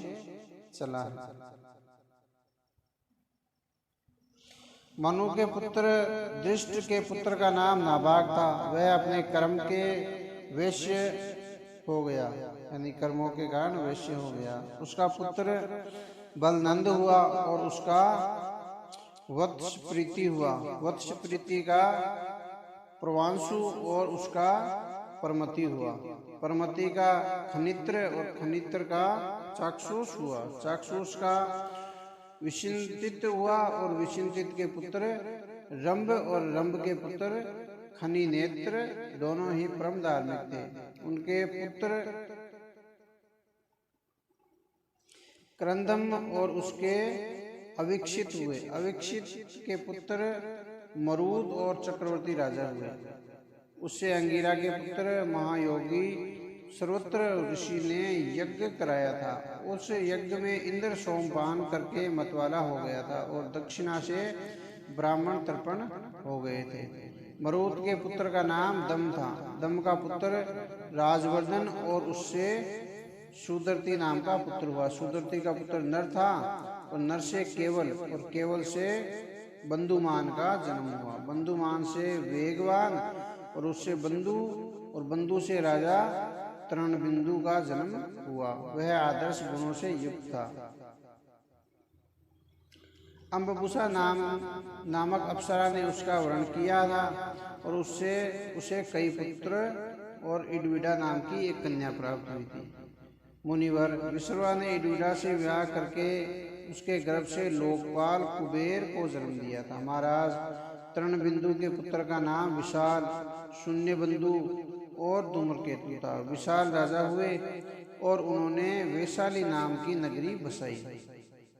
A: चला है। मनु के पुत्र दृष्ट के पुत्र का नाम नाभाग था। वह अपने कर्म के वैश्य हो गया, यानी कर्मों के कारण वैश्य हो गया। उसका पुत्र बलनंद हुआ और उसका वत्स प्रीति हुआ। वत्स प्रीति का प्रवांशु और उसका परमति हुआ। परमति का खनित्र और खनित्र का चाक्षुष हुआ। चाक्षुष का विशिंतित हुआ और विशिंतित के पुत्र रंभ और रंभ के पुत्र खनि नेत्र दोनों ही परम धार्मिक थे। उनके पुत्र क्रंदम और उसके अविक्षित हुए। अविक्षित के पुत्र मरूद और चक्रवर्ती राजा हुए। उससे अंगिरा के पुत्र महायोगी सर्वत्र ऋषि ने यज्ञ कराया था। उस यज्ञ में इंद्र सोमपान करके मतवाला हो गया था और दक्षिणा से ब्राह्मण तर्पण हो गए थे। मरूद के पुत्र का नाम दम था। दम का पुत्र राजवर्धन और उससे सुदर्ति नाम का पुत्र हुआ। सुदर्ति का पुत्र नर था और नर से केवल और केवल से बंधुमान का जन्म हुआ। बंधुमान से वेगवान और उससे बंधु और बंधु से राजा तरणबिंदु का जन्म हुआ। वह आदर्श गुणों से युक्त था। अम्बुसा नामक अप्सरा ने उसका वर्ण किया था और उससे उसे कई पुत्र और इडविडा नाम की एक कन्या प्राप्त हुई थी। मुनिवर विश्रवा ने इडविडा से विवाह करके उसके गर्भ से लोकपाल कुबेर को जन्म दिया था। महाराज तरणबिंदु के पुत्र का नाम विशाल, शून्यबंधु और धूम्रकेतु था। विशाल राजा हुए और उन्होंने वैशाली नाम की नगरी बसाई।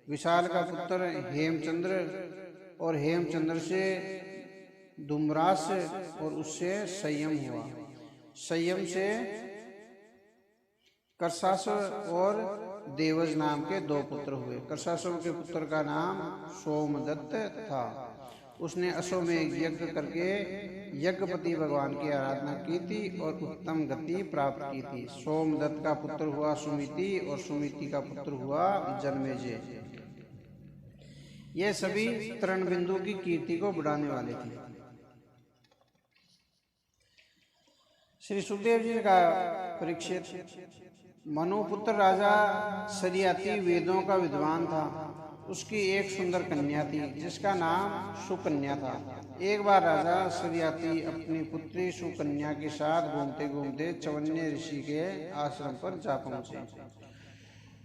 A: विशाल का पुत्र हेमचंद्र और हेमचंद्र से धूम्रास और उससे संयम हुआ। संयम से कर्षासुर और देवज नाम के दो पुत्र हुए। कर्षासुर के पुत्र का नाम सोमदत्त था। उसने अश्वमेध यज्ञ करके यज्ञपति भगवान की आराधना की थी और उत्तम गति प्राप्त की थी। सोमदत्त का पुत्र हुआ सुमिति और सुमिति का पुत्र हुआ जन्मेजय। ये सभी तरणबिंदु की कीर्ति को बढ़ाने वाले थे। श्री सुखदेव जी ने कहा, परीक्षित, मनुपुत्र राजा सरियाती वेदों का विद्वान था। उसकी एक सुंदर कन्या थी जिसका नाम सुकन्या था। एक बार राजा सरियाती अपनी पुत्री सुकन्या के साथ घूमते घूमते चवन्य ऋषि के आश्रम पर जा पहुंचे।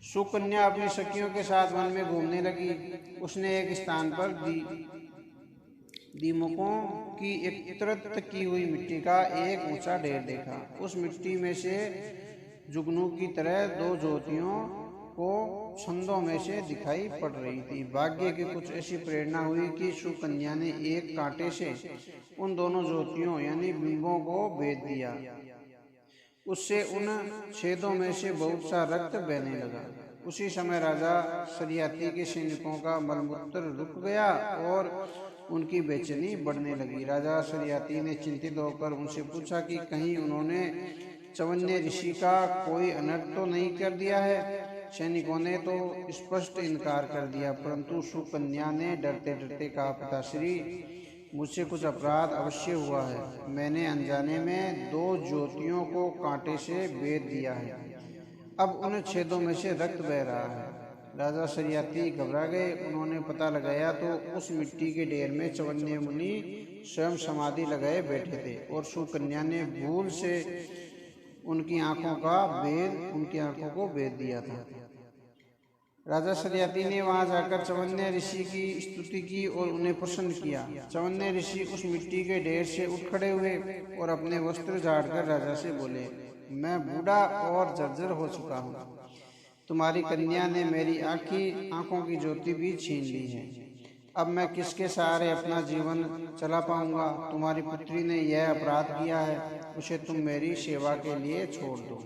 A: सुकन्या अपनी सखियों के साथ वन में घूमने लगी। उसने एक स्थान पर दीमकों की एकत्रित की हुई मिट्टी का एक ऊंचा ढेर देखा। उस मिट्टी में से जुगनू की तरह दो ज्योतियों को छंदों में से दिखाई पड़ रही थी। भाग्य की कुछ ऐसी प्रेरणा हुई कि सुकन्या ने एक कांटे से उन दोनों ज्योतियों यानी बिंबों को भेद दिया। उससे उन छेदों में से बहुत सा रक्त बहने लगा। उसी समय राजा शरियाती के सैनिकों का मलमूत्र रुक गया और उनकी बेचैनी बढ़ने लगी। राजा शरियाती ने चिंतित होकर उनसे पूछा कि कहीं उन्होंने चवन्य ऋषि का कोई अनर्थ तो नहीं कर दिया है। सैनिकों ने तो स्पष्ट इनकार कर दिया, परंतु सुकन्या ने डरते डरते कहा, पिताश्री, मुझसे कुछ अपराध अवश्य हुआ है। मैंने अनजाने में 2 ज्योतियों को कांटे से बेध दिया है। अब उन छेदों में से रक्त बह रहा है। राजा शरियाती घबरा गए। उन्होंने पता लगाया तो उस मिट्टी के ढेर में चवन्य मुनि स्वयं समाधि लगाए बैठे थे और सुकन्या ने भूल से उनकी आंखों को बेध दिया था। राजा शरियाती ने वहां जाकर चवन्य ऋषि की स्तुति की और उन्हें प्रसन्न किया। चवन्य ऋषि उस मिट्टी के ढेर से उठ खड़े हुए और अपने वस्त्र झाड़कर राजा से बोले, मैं बूढ़ा और जर्जर हो चुका हूँ। तुम्हारी कन्या ने मेरी आंखों की ज्योति भी छीन ली है। अब मैं किसके सहारे अपना जीवन चला पाऊंगा? तुम्हारी पुत्री ने यह अपराध किया है, उसे तुम मेरी सेवा के लिए छोड़ दो।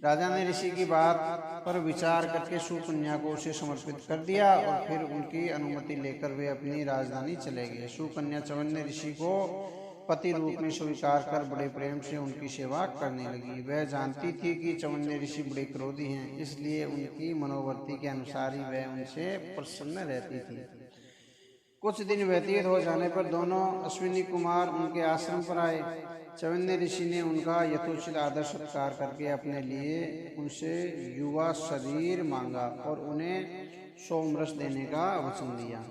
A: राजा ने ऋषि की बात पर विचार करके सुकन्या को उसे समर्पित कर दिया और फिर उनकी अनुमति लेकर वे अपनी राजधानी चले गए। सुकन्या चवन्य ऋषि को पति रूप में स्वीकार कर बड़े प्रेम से उनकी सेवा करने लगी। वह जानती थी कि चवन्य ऋषि बड़े क्रोधी हैं, इसलिए उनकी मनोवृत्ति के अनुसार ही वह उनसे प्रसन्न रहती थी। कुछ दिन व्यतीत हो जाने पर दोनों अश्विनी कुमार उनके आश्रम पर आए। चवन्य ऋषि ने उनका यथोचित आदर सत्कार करके अपने लिए उनसे युवा शरीर मांगा और उन्हें सोमरस देने का वचन दिया।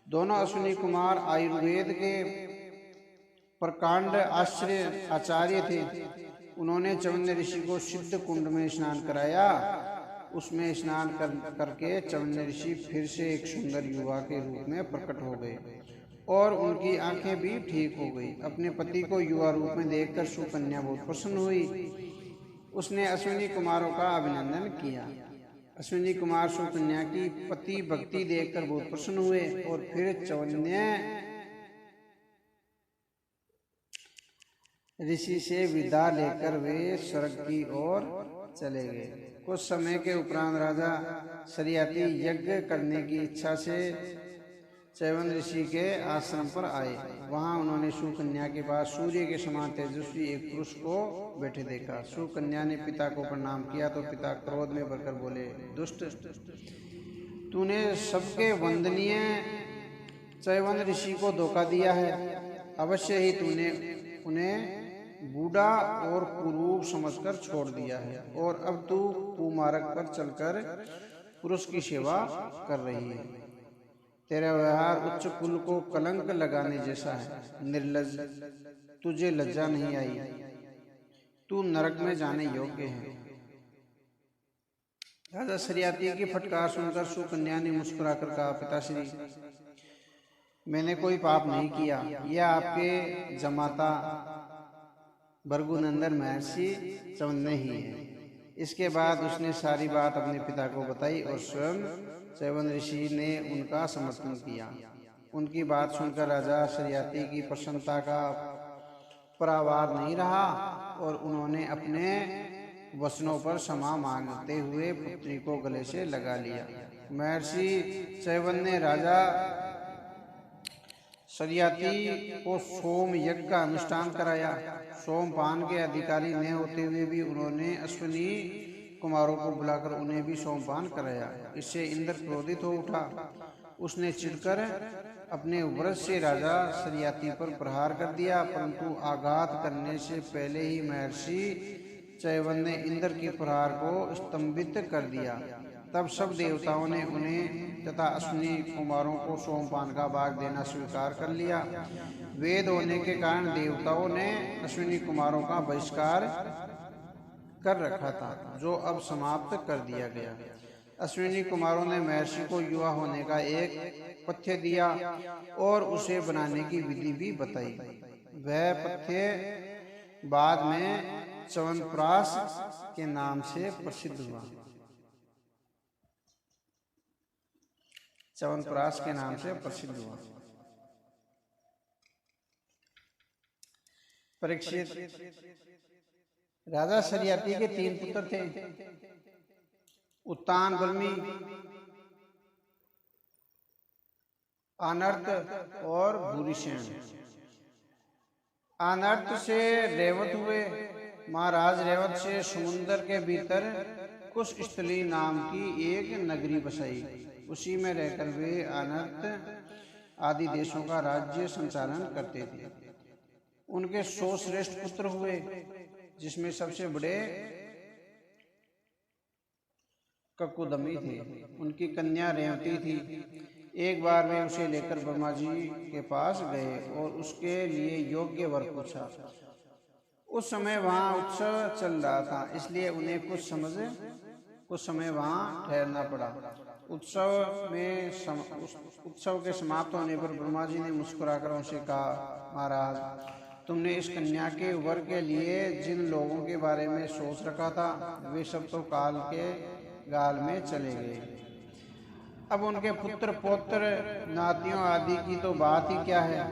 A: दोनों अश्विनी कुमार आयुर्वेद के प्रकांड आचार्य थे। उन्होंने चवन्य ऋषि को सिद्ध कुंड में स्नान कराया। उसमें स्नान करके चवन्य ऋषि फिर से एक सुंदर युवा के रूप में प्रकट हो गए और उनकी आंखें भी ठीक हो गई। अपने पति को युवा रूप में देखकर सुकन्या बहुत प्रसन्न हुई। उसने अश्विनी कुमारों का अभिनंदन किया। अश्विनी कुमार सुकन्या की पति भक्ति देखकर बहुत प्रसन्न हुए और फिर चवन्य ऋषि से विदा लेकर वे स्वर्ग की ओर चले गए। कुछ समय के उपरांत राजा शरियाती यज्ञ करने की इच्छा से चैवन्य ऋषि के आश्रम पर आए। वहां उन्होंने सुकन्या के पास सूर्य के समान तेजस्वी एक पुरुष को बैठे देखा। सुकन्या ने पिता को प्रणाम किया तो पिता क्रोध में भरकर बोले, दुष्ट, तूने सबके वंदनीय चैवन्य ऋषि को धोखा दिया है। अवश्य ही तूने उन्हें बूढ़ा और कुरूप समझकर छोड़ दिया है और अब तू कुमार्ग पर चलकर पुरुष की सेवा कर रही है। तेरा व्यवहार उच्च कुल को कलंक लगाने जैसा है। निर्लज्ज, तुझे लज्जा नहीं आई? तू नरक में जाने योग्य है। राजा शरियाती की फटकार सुनकर सुकन्या ने मुस्कुराकर कहा, पिताश्री, मैंने कोई पाप नहीं किया। यह आपके जमाता भृगुनंदन महर्षि चवन्य ही है। इसके बाद उसने सारी बात अपने पिता को बताई और स्वयं चैवन्य ऋषि ने उनका समर्थन किया। उनकी बात सुनकर राजा शरियाती की प्रसन्नता का परावार नहीं रहा और उन्होंने अपने वचनों पर क्षमा मांगते हुए पुत्री को गले से लगा लिया। महर्षि चैवन्य ने राजा शरियाती को सोम यज्ञ का अनुष्ठान कराया। सोमपान के अधिकारी न होते हुए भी उन्होंने अश्विनी कुमारों को बुलाकर उन्हें भी सोमपान कराया। इससे इंद्र क्रोधित हो उठा। उसने चिढ़कर अपने वज्र से राजा शरियाती पर प्रहार कर दिया, परंतु आघात करने से पहले ही महर्षि चैवन्य ने इंद्र के प्रहार को स्तंभित कर दिया। तब सब देवताओं ने उन्हें तथा अश्विनी कुमारों को सोमपान का भाग देना स्वीकार कर लिया। वेद होने के कारण देवताओं ने अश्विनी कुमारों का बहिष्कार कर रखा था, जो अब समाप्त कर दिया गया। अश्विनी कुमारों ने महर्षि को युवा होने का एक पथ्य दिया और उसे बनाने की विधि भी बताई। वह पथ्य बाद में च्यवनप्राश के नाम से प्रसिद्ध हुआ। च्यवनप्राश के नाम से प्रसिद्ध हुआ। परीक्षित, राजा शरियाती के 3 पुत्र थे। उत्तान ब्रह्मी, अनर्थ और भूरिसेन। अनर्थ से रेवत हुए। महाराज रेवत से समुद्र के भीतर कुश स्थली नाम की एक नगरी बसाई। उसी में रहकर वे अनर्थ आदि देशों का राज्य संचालन करते थे। उनके 100 श्रेष्ठ पुत्र हुए, जिसमें सबसे बड़े ककुदमी थे। उनकी कन्या रेवती थी। एक बार वे उसे लेकर ब्रह्मा जी के पास गए और उसके लिए योग्य वर पूछा। उस समय वहाँ उत्सव चल रहा था, इसलिए उन्हें कुछ समय वहाँ ठहरना पड़ा। उत्सव के समाप्त होने पर ब्रह्मा जी ने मुस्कुराकर उनसे कहा, महाराज, तुमने इस कन्या के वर के लिए जिन लोगों के बारे में सोच रखा था, वे सब तो काल के गाल में चले गए। अब उनके पुत्र पौत्र नातियों आदि की तो बात ही क्या है,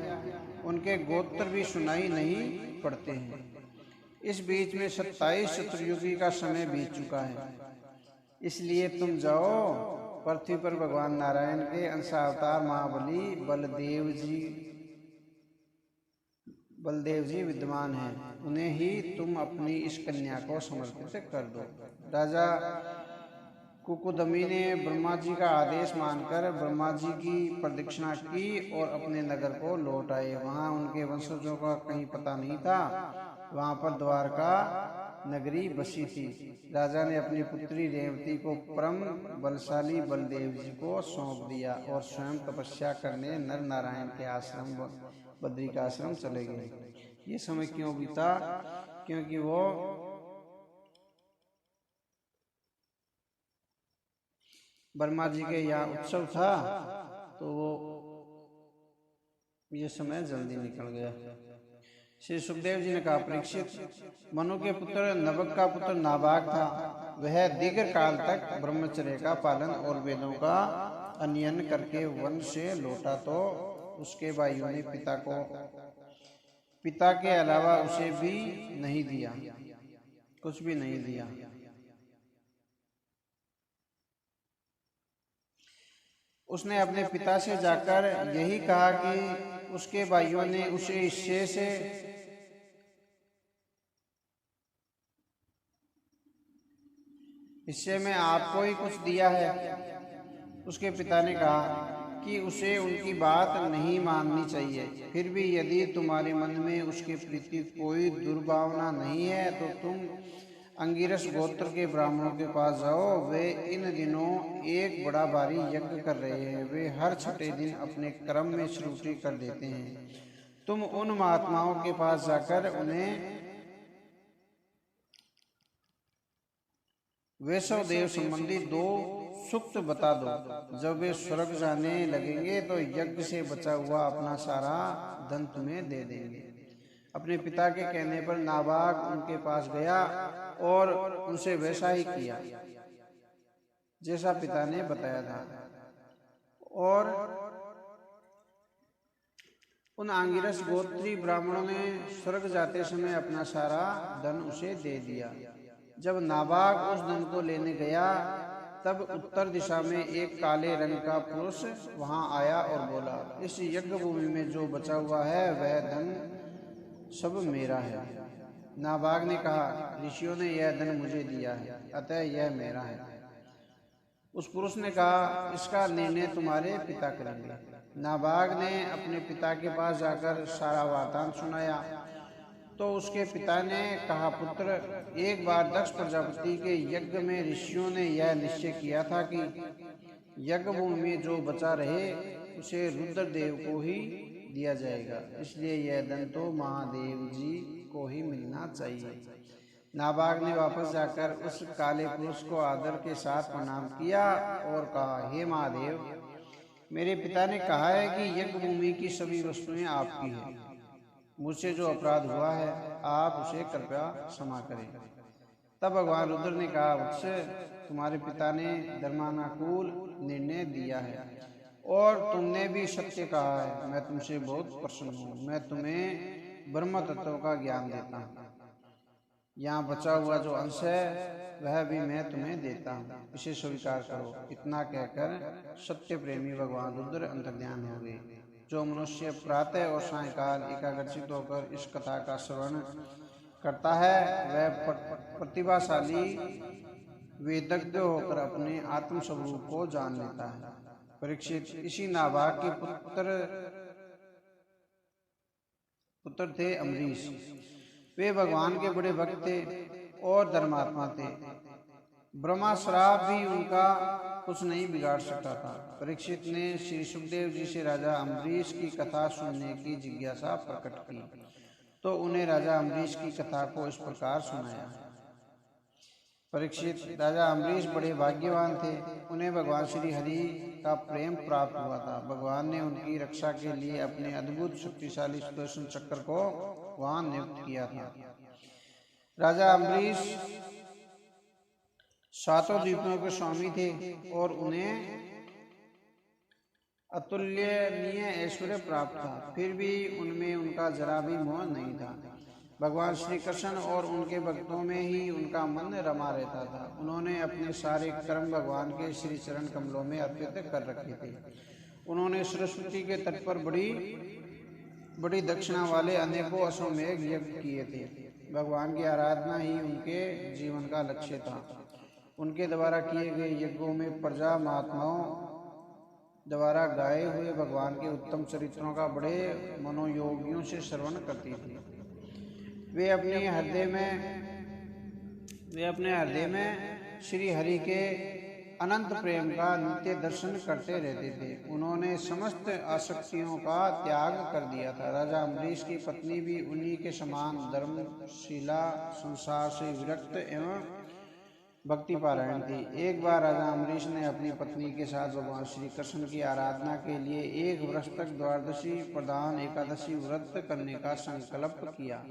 A: उनके गोत्र भी सुनाई नहीं पड़ते हैं। इस बीच में 27 चतुर्युगी का समय बीत चुका है। इसलिए तुम जाओ, पृथ्वी पर भगवान नारायण के अंशावतार महाबली बलदेव जी विद्यमान हैं। उन्हें ही तुम अपनी इस कन्या को समर्पित कर दो। राजा कुकुदमी ने ब्रह्मा जी का आदेश मानकर ब्रह्मा जी की प्रदक्षिणा की और अपने नगर को लौट आए। वहाँ उनके वंशजों का कहीं पता नहीं था। वहाँ पर द्वारका नगरी बसी थी। राजा ने अपनी पुत्री रेवती को परम बलशाली बलदेव जी को सौंप दिया और स्वयं तपस्या करने नर नारायण के आश्रम बद्रिकाश्रम चले गए। ये समय क्यों बीता? क्योंकि वो ब्रह्मा जी के यहाँ उत्सव था, तो वो ये समय जल्दी निकल गया। श्री सुखदेव जी ने कहा, परीक्षित, मनु के पुत्र नभग का पुत्र नाभाग था। वह दीर्घ काल तक ब्रह्मचर्य का पालन और वेदों का अध्ययन करके वन से लौटा, तो उसके भाइयों ने पिता के अलावा उसे भी नहीं दिया, कुछ भी नहीं दिया। उसने अपने पिता से जाकर यही कहा कि उसके भाइयों ने उसे हिस्से में आपको ही कुछ दिया है। उसके पिता ने कहा कि उसे उनकी बात नहीं माननी चाहिए। फिर भी यदि तुम्हारे मन में उसके प्रति कोई दुर्भावना नहीं है, तो तुम अंगिरस गोत्र के ब्राह्मणों के पास जाओ। वे इन दिनों एक बड़ा भारी यज्ञ कर रहे हैं। वे हर छठे दिन अपने क्रम में श्रुति कर देते हैं। तुम उन महात्माओं के पास जाकर उन्हें वैष्णव देव संबंधी 2 सूक्त बता दो। जब वे स्वर्ग जाने लगेंगे तो यज्ञ से बचा हुआ अपना सारा धन तुम्हें दे देंगे। अपने पिता के कहने पर नाभाग उनके पास गया और उनसे वैसा ही किया जैसा पिता ने बताया था, और उन आंगिरस गोत्री ब्राह्मणों ने स्वर्ग जाते समय अपना सारा धन उसे दे दिया। जब नाभाग उस धन को लेने गया, तब उत्तर दिशा में एक काले रंग का पुरुष वहां आया और बोला, इस यज्ञ भूमि में जो बचा हुआ है वह धन सब मेरा है। नाभाग ने कहा, ऋषियों ने यह धन मुझे दिया है, अतः यह मेरा है। उस पुरुष ने कहा, इसका निर्णय तुम्हारे पिता करेंगे। नाभाग ने अपने पिता के पास जाकर सारा वृत्तांत सुनाया। तो उसके पिता ने कहा, पुत्र, एक बार दक्ष प्रजापति के यज्ञ में ऋषियों ने यह निश्चय किया था कि यज्ञ भूमि में जो बचा रहे उसे रुद्रदेव को ही दिया जाएगा। इसलिए यह धन तो महादेव जी को ही मिलना चाहिए। नाभाग ने वापस जाकर उस काले पुरुष को आदर के साथ प्रणाम किया और कहा, हे महादेव, मेरे पिता ने कहा है कि यज्ञ भूमि की सभी वस्तुएं आपकी हैं। मुझसे जो अपराध हुआ है, आप उसे कृपया क्षमा करें। तब भगवान रुद्र ने कहा, वत्स, तुम्हारे पिता ने धर्मानुकूल निर्णय दिया है और तुमने भी सत्य कहा है। मैं तुमसे बहुत प्रसन्न हूँ। मैं तुम्हें ब्रह्म तत्व का ज्ञान देता हूँ। यहाँ बचा हुआ जो अंश है वह भी मैं तुम्हें देता हूँ, इसे स्वीकार करो। इतना कहकर सत्य प्रेमी भगवान रुद्र अंतर्ध्यान हो गए। जो मनुष्य प्रातः और सायंकाल एकाग्रचित होकर इस कथा का श्रवण करता है वह प्रतिभाशाली वेदज्ञ होकर अपने आत्म स्वरूप को जान लेता है। परीक्षित, इसी नाभाग के पुत्र थे अम्बरीश। वे भगवान के बड़े भक्त थे और धर्मात्मा थे। ब्रह्मा श्राप भी उनका कुछ नहीं बिगाड़ सकता था। परीक्षित ने श्री सुखदेव जी से राजा अम्बरीश की कथा सुनने की जिज्ञासा प्रकट की, तो उन्हें राजा अम्बरीश की कथा को इस प्रकार सुनाया। परीक्षित, राजा अम्बरीश बड़े भाग्यवान थे। उन्हें भगवान श्री हरि का प्रेम प्राप्त हुआ था। भगवान ने उनकी रक्षा के लिए अपने अद्भुत शक्तिशाली सुदर्शन चक्र को वहां नियुक्त किया था। राजा अम्बरीश सातों द्वीपों के स्वामी थे और उन्हें अतुलनीय ऐश्वर्य प्राप्त था, फिर भी उनमें उनका जरा भी मोह नहीं था। भगवान श्री कृष्ण और उनके भक्तों में ही उनका मन रमा रहता था। उन्होंने अपने सारे कर्म भगवान के श्री चरण कमलों में अर्पित कर रखे थे। उन्होंने सरस्वती के तट पर बड़ी बड़ी दक्षिणा वाले अनेकों अश्वमेध यज्ञ किए थे। भगवान की आराधना ही उनके जीवन का लक्ष्य था। उनके द्वारा किए गए यज्ञों में प्रजा महात्माओं द्वारा गाए हुए भगवान के उत्तम चरित्रों का बड़े मनोयोगियों से श्रवण करती थी। वे अपने हृदय में श्री हरि के अनंत प्रेम का नित्य दर्शन करते रहते थे। उन्होंने समस्त आसक्तियों का त्याग कर दिया था। राजा अम्बरीश की पत्नी भी उन्हीं के समान धर्मशीला, संसार से विरक्त एवं भक्ति पारायण थी। एक बार राजा अम्बरीश ने अपनी पत्नी के साथ भगवान श्री कृष्ण की आराधना के लिए एक वर्ष तक द्वादशी प्रधान एकादशी व्रत करने का संकल्प किया।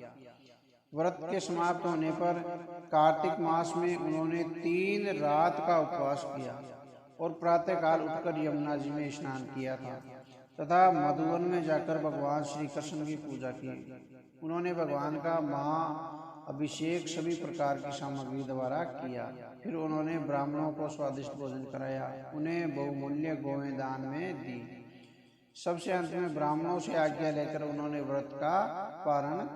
A: व्रत के समाप्त होने पर कार्तिक मास में उन्होंने 3 रात का उपवास किया और प्रातःकाल उठकर यमुना जी में स्नान किया था तथा मधुवन में जाकर भगवान श्री कृष्ण की पूजा की। उन्होंने भगवान का महाअभिषेक सभी प्रकार की सामग्री द्वारा किया। फिर उन्होंने ब्राह्मणों को स्वादिष्ट भोजन कराया, उन्हें बहुमूल्य गौएं दान में दी। सबसे अंत में ब्राह्मणों से आज्ञा लेकर उन्होंने व्रत का पारण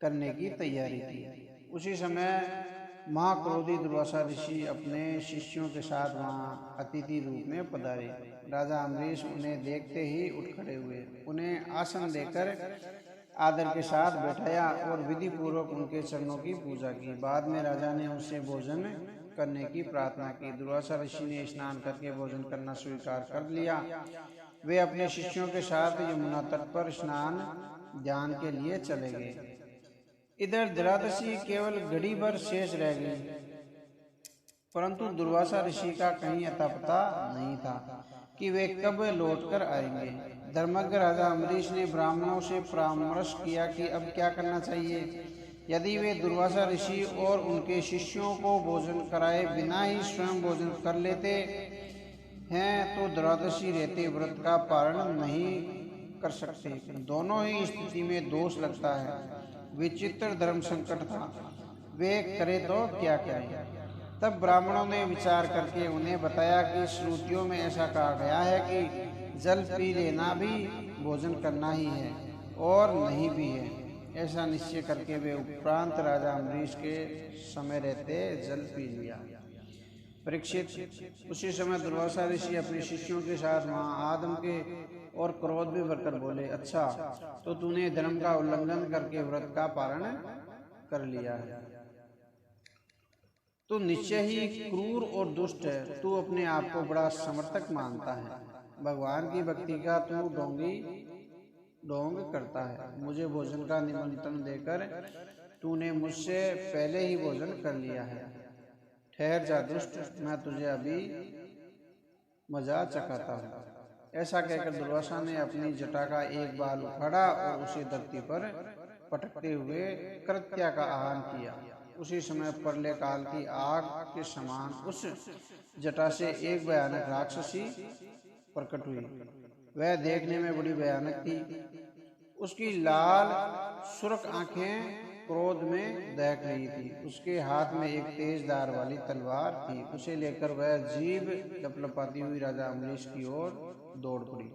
A: करने की तैयारी की। उसी समय महाक्रोधी दुर्वासा ऋषि अपने शिष्यों के साथ वहां अतिथि रूप में पधारे। राजा अम्बरीश उन्हें देखते ही उठ खड़े हुए, उन्हें आसन देकर आदर के साथ बैठाया और विधि पूर्वक उनके चरणों की पूजा की। बाद में राजा ने उनसे भोजन करने की प्रार्थना की। दुर्वासा ऋषि ने स्नान करके भोजन करना स्वीकार कर लिया। वे अपने शिष्यों के साथ यमुना तट पर स्नान ध्यान के लिए चले गए। इधर द्वादशी केवल घड़ी भर शेष रह गई, परंतु दुर्वासा ऋषि का कहीं अता पता नहीं था कि वे कब लौटकर आएंगे। धर्मज्ञ राजा अम्बरीश ने ब्राह्मणों से परामर्श किया कि अब क्या करना चाहिए। यदि वे दुर्वासा ऋषि और उनके शिष्यों को भोजन कराए बिना ही स्वयं भोजन कर लेते हैं तो द्वादशी रहते व्रत का पारण नहीं कर सकते। दोनों ही स्थिति में दोष लगता है। विचित्र धर्म संकट था, वे करे तो क्या करें। तब ब्राह्मणों ने विचार करके उन्हें बताया कि श्रुतियों में ऐसा कहा गया है कि जल पी लेना भी भोजन करना ही है और नहीं भी है। ऐसा निश्चय करके वे उपरांत राजा अम्बरीश के समय रहते जल पी लिया। परीक्षित, उसी समय दुर्वासा ऋषि अपने शिष्यों के साथ वहां आदम के और क्रोध में भरकर बोले, अच्छा तो तूने धर्म का उल्लंघन करके व्रत का पारण कर लिया है। तू निश्चय ही क्रूर और दुष्ट है। तू अपने आप को बड़ा समर्थक मानता है। भगवान की भक्ति का तू ढोंग करता है। मुझे भोजन का निमंत्रण देकर तूने मुझसे पहले ही भोजन कर लिया है। ठहर जा दुष्ट, मैं तुझे अभी मजा चखाता हूँ। ऐसा कहकर दुर्वासा ने अपनी जटा का एक बाल उखाड़ा और उसे धरती पर पटकते हुए कृत्या का आह्वान किया। उसी समय प्रलय काल की आग के समान उस जटा से एक भयानक राक्षसी प्रकट हुई। वह देखने में बड़ी भयानक थी। उसकी लाल सुर्ख आंखें क्रोध में दहक रही थी। उसके हाथ में एक तेज धार वाली तलवार थी। उसे लेकर वह जीभ लपलपाती हुई राजा अम्बरीश की ओर दौड़ पड़ी।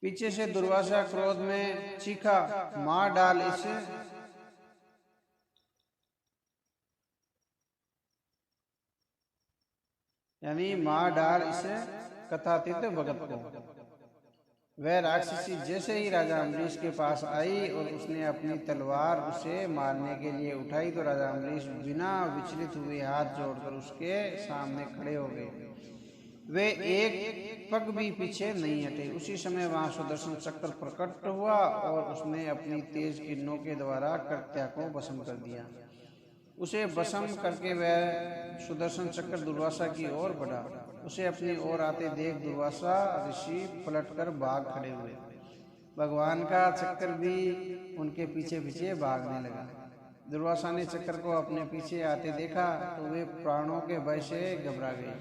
A: पीछे से दुर्वासा क्रोध में चीखा, मार डाल इसे। यानी मार डाल इसे कथातीत भगत को। वह राक्षसी जैसे ही राजा अम्बरीश के पास आई और उसने अपनी तलवार उसे मारने के लिए उठाई तो राजा अम्बरीश बिना विचलित हुए हाथ जोड़कर उसके सामने खड़े हो गए। वे एक पग भी पीछे नहीं हटे। उसी समय वहां सुदर्शन चक्र प्रकट हुआ और उसने अपनी तेज किरणों के द्वारा कृत्या को भस्म कर दिया। उसे भस्म करके वह सुदर्शन चक्र दुर्वासा की ओर बढ़ा। उसे अपनी ओर आते देख दुर्वासा ऋषि पलटकर भाग खड़े हुए। भगवान का चक्र भी उनके पीछे पीछे भागने लगा। दुर्वासा ने चक्र को अपने पीछे आते देखा तो वे प्राणों के भय से घबरा गए।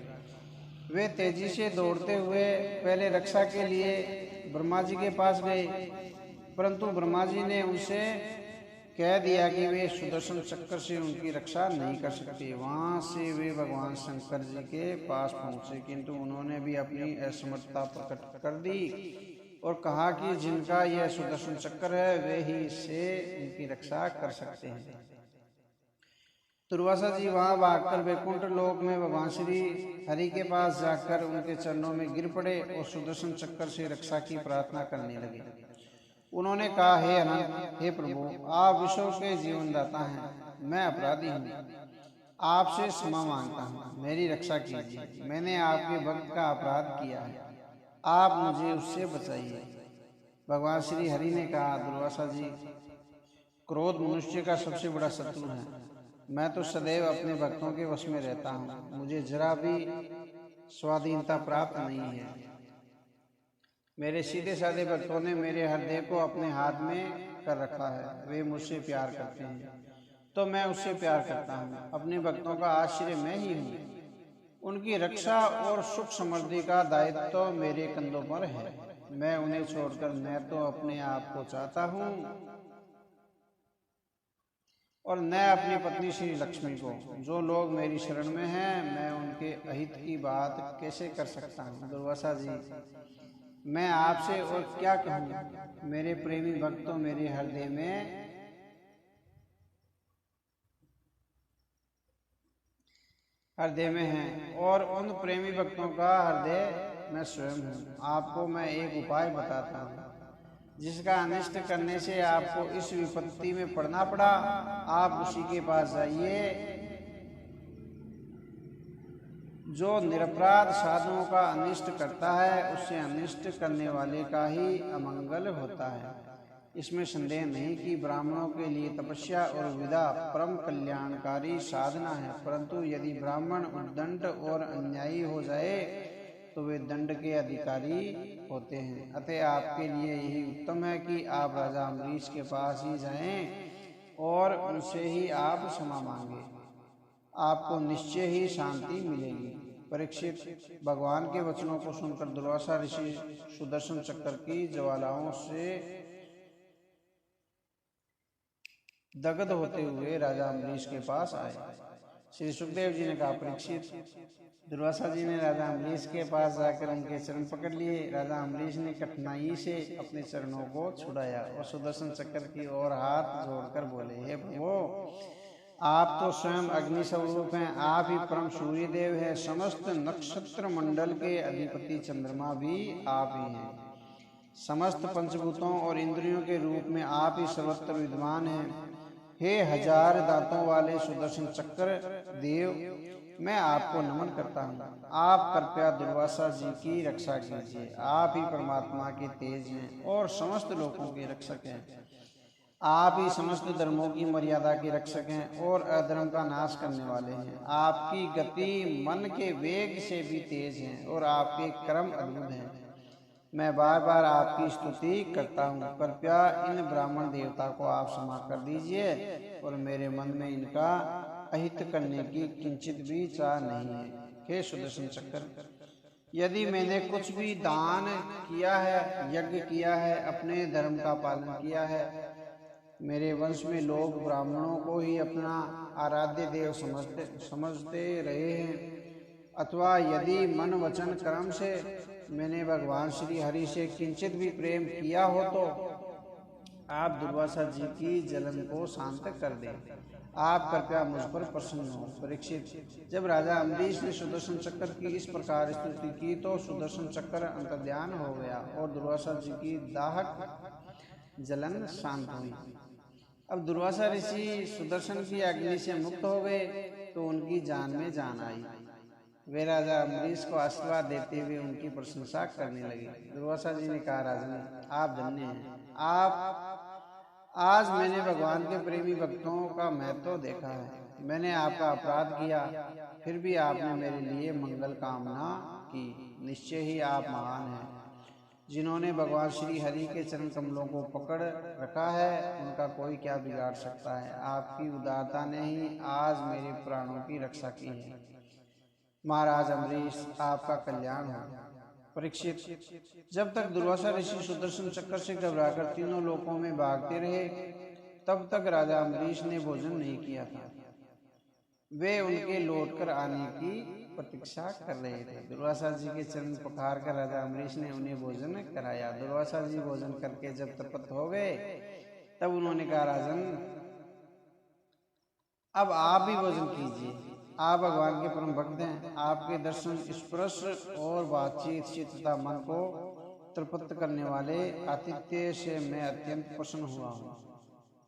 A: वे तेजी से दौड़ते हुए पहले रक्षा के लिए ब्रह्मा जी के पास गए, परंतु ब्रह्मा जी ने उनसे कह दिया कि वे सुदर्शन चक्र से उनकी रक्षा नहीं कर सकते। वहां से वे भगवान शंकर जी के पास पहुंचे, किंतु उन्होंने भी अपनी असमर्थता प्रकट कर दी और कहा कि जिनका यह सुदर्शन चक्र है वे ही इससे उनकी रक्षा कर सकते हैं। दुर्वासा जी वहां भागकर वैकुंठ लोक में भगवान श्री हरि के पास जाकर उनके चरणों में गिर पड़े और सुदर्शन चक्र से रक्षा की प्रार्थना करने लगे। उन्होंने कहा, हे अनंत, हे प्रभु, आप विश्व के जीवनदाता हैं। मैं अपराधी हूँ, आपसे क्षमा मांगता हूँ, मेरी रक्षा कीजिए। मैंने आपके भक्त का अपराध किया है, आप मुझे उससे बचाइए। भगवान श्री हरि ने कहा, दुर्वासा जी, क्रोध मनुष्य का सबसे बड़ा शत्रु है। मैं तो सदैव अपने भक्तों के वश में रहता हूँ, मुझे जरा भी स्वाधीनता प्राप्त नहीं है। मेरे सीधे साधे भक्तों ने मेरे हृदय को अपने हाथ में कर रखा है। वे मुझसे प्यार करते हैं तो मैं उससे प्यार करता हूँ। अपने भक्तों का आश्रय मैं ही हूँ। उनकी रक्षा और सुख समृद्धि का दायित्व तो मेरे कंधों पर है। मैं उन्हें छोड़कर न तो अपने आप को चाहता हूँ और न अपनी पत्नी श्री लक्ष्मी को। जो लोग मेरी शरण में हैं, मैं उनके अहित की बात कैसे कर सकता हूँ। दुर्वासा जी, मैं आपसे और क्या कहूँ। मेरे प्रेमी भक्त तो मेरे हृदय में हैं और उन प्रेमी भक्तों का हृदय मैं स्वयं हूँ। आपको मैं एक उपाय बताता हूँ जिसका अनिष्ट करने से आपको इस विपत्ति में पड़ना पड़ा। आप उसी के पास जाइए जो निरपराध साधुओं का अनिष्ट करता है। उससे अनिष्ट करने वाले का ही अमंगल होता है। इसमें संदेह नहीं कि ब्राह्मणों के लिए तपस्या और विदा परम कल्याणकारी साधना है, परंतु यदि ब्राह्मण उद्दंड और अन्यायी हो जाए तो वे दंड के अधिकारी होते हैं। अतः आपके लिए यही उत्तम है कि आप राजा अम्बरीश के पास ही जाएं और उनसे ही आप क्षमा मांगे। आपको निश्चय ही शांति मिलेगी। परीक्षित, भगवान के वचनों को सुनकर दुर्वासा ऋषि सुदर्शन चक्र की ज्वालाओं से दग्ध होते हुए राजा अम्बरीश के पास आए। श्री सुखदेव जी ने कहा, परीक्षित, दुर्वासा जी ने राजा अम्बरीश के पास जाकर उनके चरण पकड़ लिए। राजा अम्बरीश ने कठिनाई से अपने चरणों को छुड़ाया और सुदर्शन चक्र की ओर हाथ जोड़कर बोले, हे प्रभु, आप तो स्वयं अग्नि स्वरूप हैं। आप ही परम सूर्य देव हैं। समस्त नक्षत्र मंडल के अधिपति चंद्रमा भी आप ही हैं। समस्त पंचभूतों और इंद्रियों के रूप में आप ही सर्वत्र विद्वान हैं। हे हजार दांतों वाले सुदर्शन चक्र देव, मैं आपको नमन करता हूँ। आप कृपया दुर्वासा जी की रक्षा कीजिए। आप ही परमात्मा के तेज हैं और समस्त लोगों के रक्षक हैं। आप ही समस्त धर्मों की मर्यादा के रक्षक हैं और अधर्म का नाश करने वाले हैं। आपकी गति मन के वेग से भी तेज है और आपके कर्म अद्भुत हैं। मैं बार बार आपकी स्तुति करता हूँ। कृपया इन ब्राह्मण देवता को आप क्षमा कर दीजिए और मेरे मन में इनका अहित करने की किंचित भी चाह नहीं है। हे सुदर्शन चक्र, यदि मैंने कुछ भी दान किया है, यज्ञ किया है, अपने धर्म का पालन किया है, मेरे वंश में लोग ब्राह्मणों को ही अपना आराध्य देव समझते रहे हैं, अथवा यदि मन वचन कर्म से मैंने भगवान श्री हरि से किंचित भी प्रेम किया हो तो आप दुर्वासा जी की जलन को शांत कर दें। आप कृपया मुझ पर प्रसन्न हो। परीक्षित, जब राजा अम्बरीश ने सुदर्शन चक्र की इस प्रकार स्तुति की तो सुदर्शन चक्र अंतर्ध्यान हो गया और दुर्वासा जी की दाहक जलन शांत हुई। अब दुर्वासा ऋषि सुदर्शन की अग्नि से मुक्त हो गए तो उनकी जान में जान आई। वे राजा अम्बरीश को आशीर्वाद देते हुए उनकी प्रशंसा करने लगे। दुर्वासा जी ने कहा, राजन, आप धन्य हैं। आप आज मैंने भगवान के प्रेमी भक्तों का महत्व देखा है। मैंने आपका अपराध किया, फिर भी आपने मेरे लिए मंगल कामना की। निश्चय ही आप महान हैं। जिन्होंने भगवान श्री हरि के चरण कमलों को पकड़ रखा है, उनका कोई क्या बिगाड़ सकता है। आपकी उदारता ने ही आज मेरे प्राणों की रक्षा की है। महाराज अम्बरीश, आपका कल्याण हो। परीक्षित, जब तक दुर्वासा ऋषि सुदर्शन चक्र से घबराकर तीनों लोकों में भागते रहे, तब तक राजा अम्बरीश ने भोजन नहीं किया था। वे उनके लौटकर आने की प्रतीक्षा कर रहे थे। दुर्वासा जी के चरण पखार कर राजा अम्बरीश ने उन्हें भोजन कराया। दुर्वासा जी भोजन करके जब तृप्त हो गए, तब उन्होंने कहा, राजन, अब आप भी भोजन कीजिए। आप भगवान के परम भक्त हैं। आपके दर्शन, स्पर्श और बातचीत से तथा मन को तृप्त करने वाले आतिथ्य से मैं अत्यंत प्रसन्न हुआ हूँ।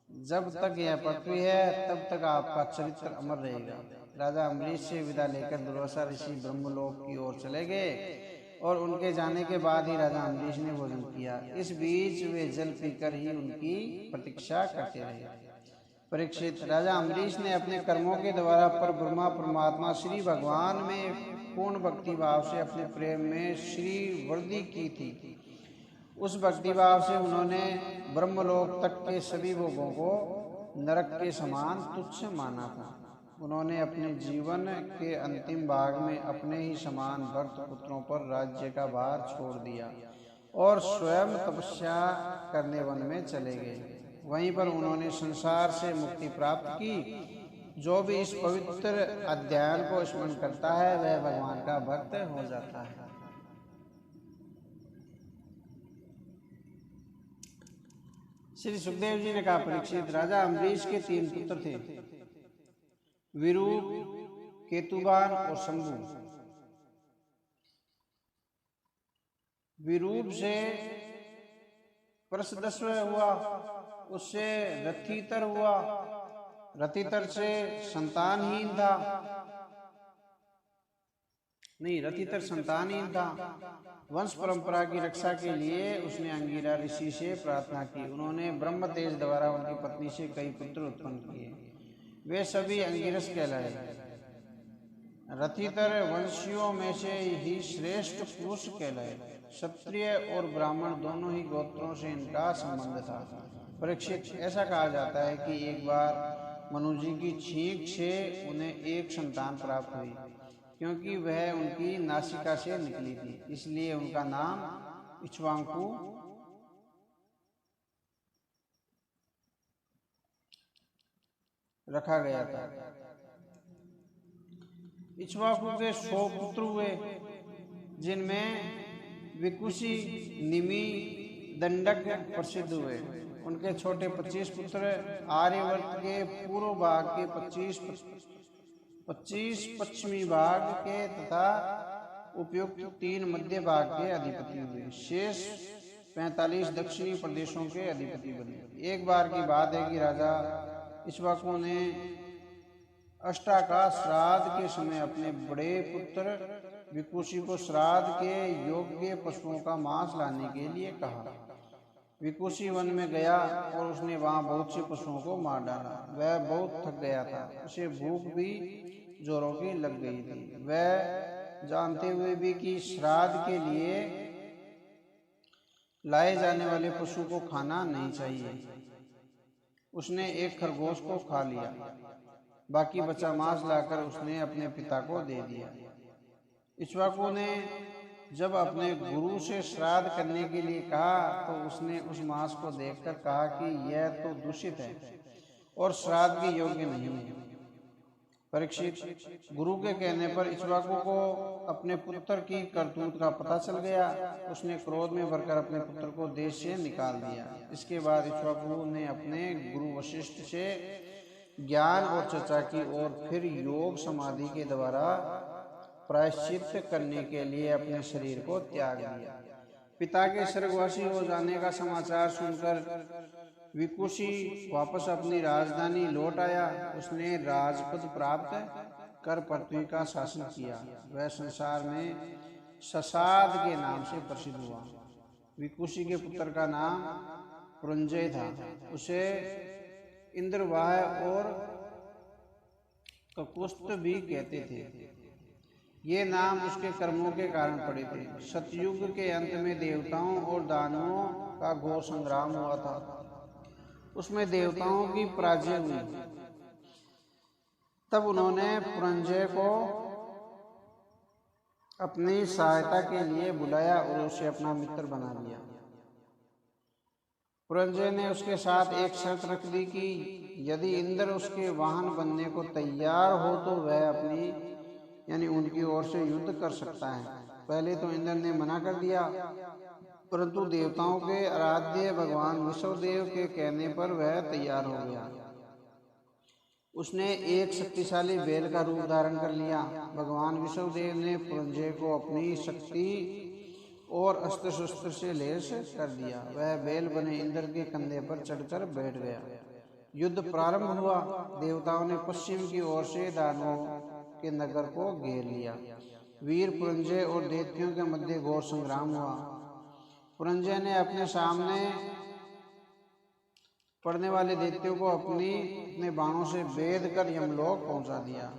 A: जब तक यह पृथ्वी है, तब तक आपका चरित्र अमर रहेगा। राजा अम्बरीश से विदा लेकर दुर्वासा ऋषि ब्रह्मलोक की ओर चले गए और उनके जाने के बाद ही राजा अम्बरीश ने भोजन किया। इस बीच वे जल पीकर ही उनकी प्रतीक्षा करते रहे। परीक्षित, राजा अम्बरीश ने अपने कर्मों के द्वारा पर ब्रह्मा परमात्मा श्री भगवान में पूर्ण भक्ति भाव से अपने प्रेम में श्री वृद्धि की थी। उस भक्ति भाव से उन्होंने ब्रह्मलोक तक के सभी भोगों को नरक के समान तुच्छ माना था। उन्होंने अपने जीवन के अंतिम भाग में अपने ही समान भक्त पुत्रों पर राज्य का भार छोड़ दिया और स्वयं तपस्या करने वन में चले गए। वहीं पर उन्होंने संसार से मुक्ति प्राप्त की। जो भी इस पवित्र अध्याय को स्मरण करता है, वह भगवान का भक्त हो जाता है। श्री सुखदेव जी ने कहा, परीक्षित, राजा अम्बरीश के 3 पुत्र थे, विरूप, केतुबान और शंभु। विरूप से प्रसदस्व हुआ, उससे रथितर हुआ, रथितर से संतानहीन था, रथितर संतानहीन था। वंश परंपरा की रक्षा के लिए उसने अंगिरा ऋषि से प्रार्थना की। उन्होंने ब्रह्म तेज द्वारा उनकी पत्नी से कई पुत्र उत्पन्न किए। वे सभी अंगिरस कहलाए। रथितर वंशियों में से ही श्रेष्ठ पुरुष कहलाए। क्षत्रिय और ब्राह्मण दोनों ही गोत्रों से इनका संबंध था। परीक्षित, ऐसा कहा जाता है कि एक बार मनु जी की छींक से उन्हें एक संतान प्राप्त हुई। क्योंकि वह उनकी नासिका से निकली थी, इसलिए उनका नाम इक्ष्वाकु रखा गया था। इक्ष्वाकु के 100 पुत्र हुए, जिनमें विकुशी, निमि, दंडक प्रसिद्ध हुए। उनके छोटे 25 पुत्र आर्यवर्त के पूर्व भाग के 25 पश्चिमी भाग के तथा उपयुक्त 3 मध्य भाग के अधिपति हुए। शेष 45 दक्षिणी प्रदेशों के अधिपति बने। एक बार की बात है कि राजा इक्ष्वाकु ने अष्टाका श्राद्ध के समय अपने बड़े पुत्र विकुशी को श्राद्ध के योग्य पशुओं का मांस लाने के लिए कहा। विकुशी वन में गया और उसने वहां बहुत से पशुओं को मार डाला। वह बहुत थक गया था, उसे भूख भी जोरों की लग गई थी। वह जानते हुए भी कि श्राद्ध के लिए लाए जाने वाले पशु को खाना नहीं चाहिए, उसने एक खरगोश को खा लिया। बाकी बचा मांस लाकर उसने अपने पिता को दे दिया। इक्ष्वाकु ने जब अपने गुरु से श्राद्ध करने के लिए कहा तो उसने उस मांस को देखकर कहा कि यह तो दूषित है और श्राद्ध के योग्य नहीं है। परीक्षित, गुरु के कहने पर इक्ष्वाकु को अपने पुत्र की करतूत का पता चल गया। उसने क्रोध में भरकर अपने पुत्र को देश से निकाल दिया। इसके बाद इक्ष्वाकु ने अपने गुरु वशिष्ठ से ज्ञान और चर्चा की और फिर योग समाधि के द्वारा प्रायश्चित करने के लिए अपने शरीर को त्याग दिया। पिता के स्वर्गवासी हो जाने का समाचार सुनकर विकुशी वापस अपनी राजधानी लौट आया। उसने राजपद प्राप्त कर पृथ्वी का शासन किया। वह संसार में ससाद के नाम से प्रसिद्ध हुआ। विकुशी के पुत्र का नाम पुरंजय था। उसे इंद्रवाह और ककुस्त भी कहते थे। ये नाम उसके कर्मों के कारण पड़े थे। सतयुग के अंत में देवताओं और दानवों का घोर संग्राम हुआ था। उसमें देवताओं की पराजय हुई। तब उन्होंने पुरंजय को अपनी सहायता के लिए बुलाया और उसे अपना मित्र बना लिया। पुरंजय ने उसके साथ एक शर्त रख दी कि यदि इंद्र उसके वाहन बनने को तैयार हो तो वह अपनी यानी उनकी ओर से युद्ध कर सकता है। पहले तो इंद्र ने मना कर दिया, परंतु देवताओं के आराध्य भगवान विष्णुदेव के कहने पर वह तैयार हो गया। उसने एक शक्तिशाली बैल का रूप धारण कर लिया। भगवान विष्णुदेव ने पुरंजय को अपनी शक्ति और अस्त्र शस्त्र से लैस कर दिया। वह बैल बने इंद्र के कंधे पर चढ़कर बैठ गया। युद्ध प्रारंभ हुआ। देवताओं ने पश्चिम की ओर से दानवों के नगर को घेर लिया। वीर पुरंजय और दैत्यों के मध्य घोर संग्राम हुआ। पुरंजय ने अपने सामने पड़ने वाले दैत्यों को अपने बाणों से बेध कर यमलोक पहुंचा दिया।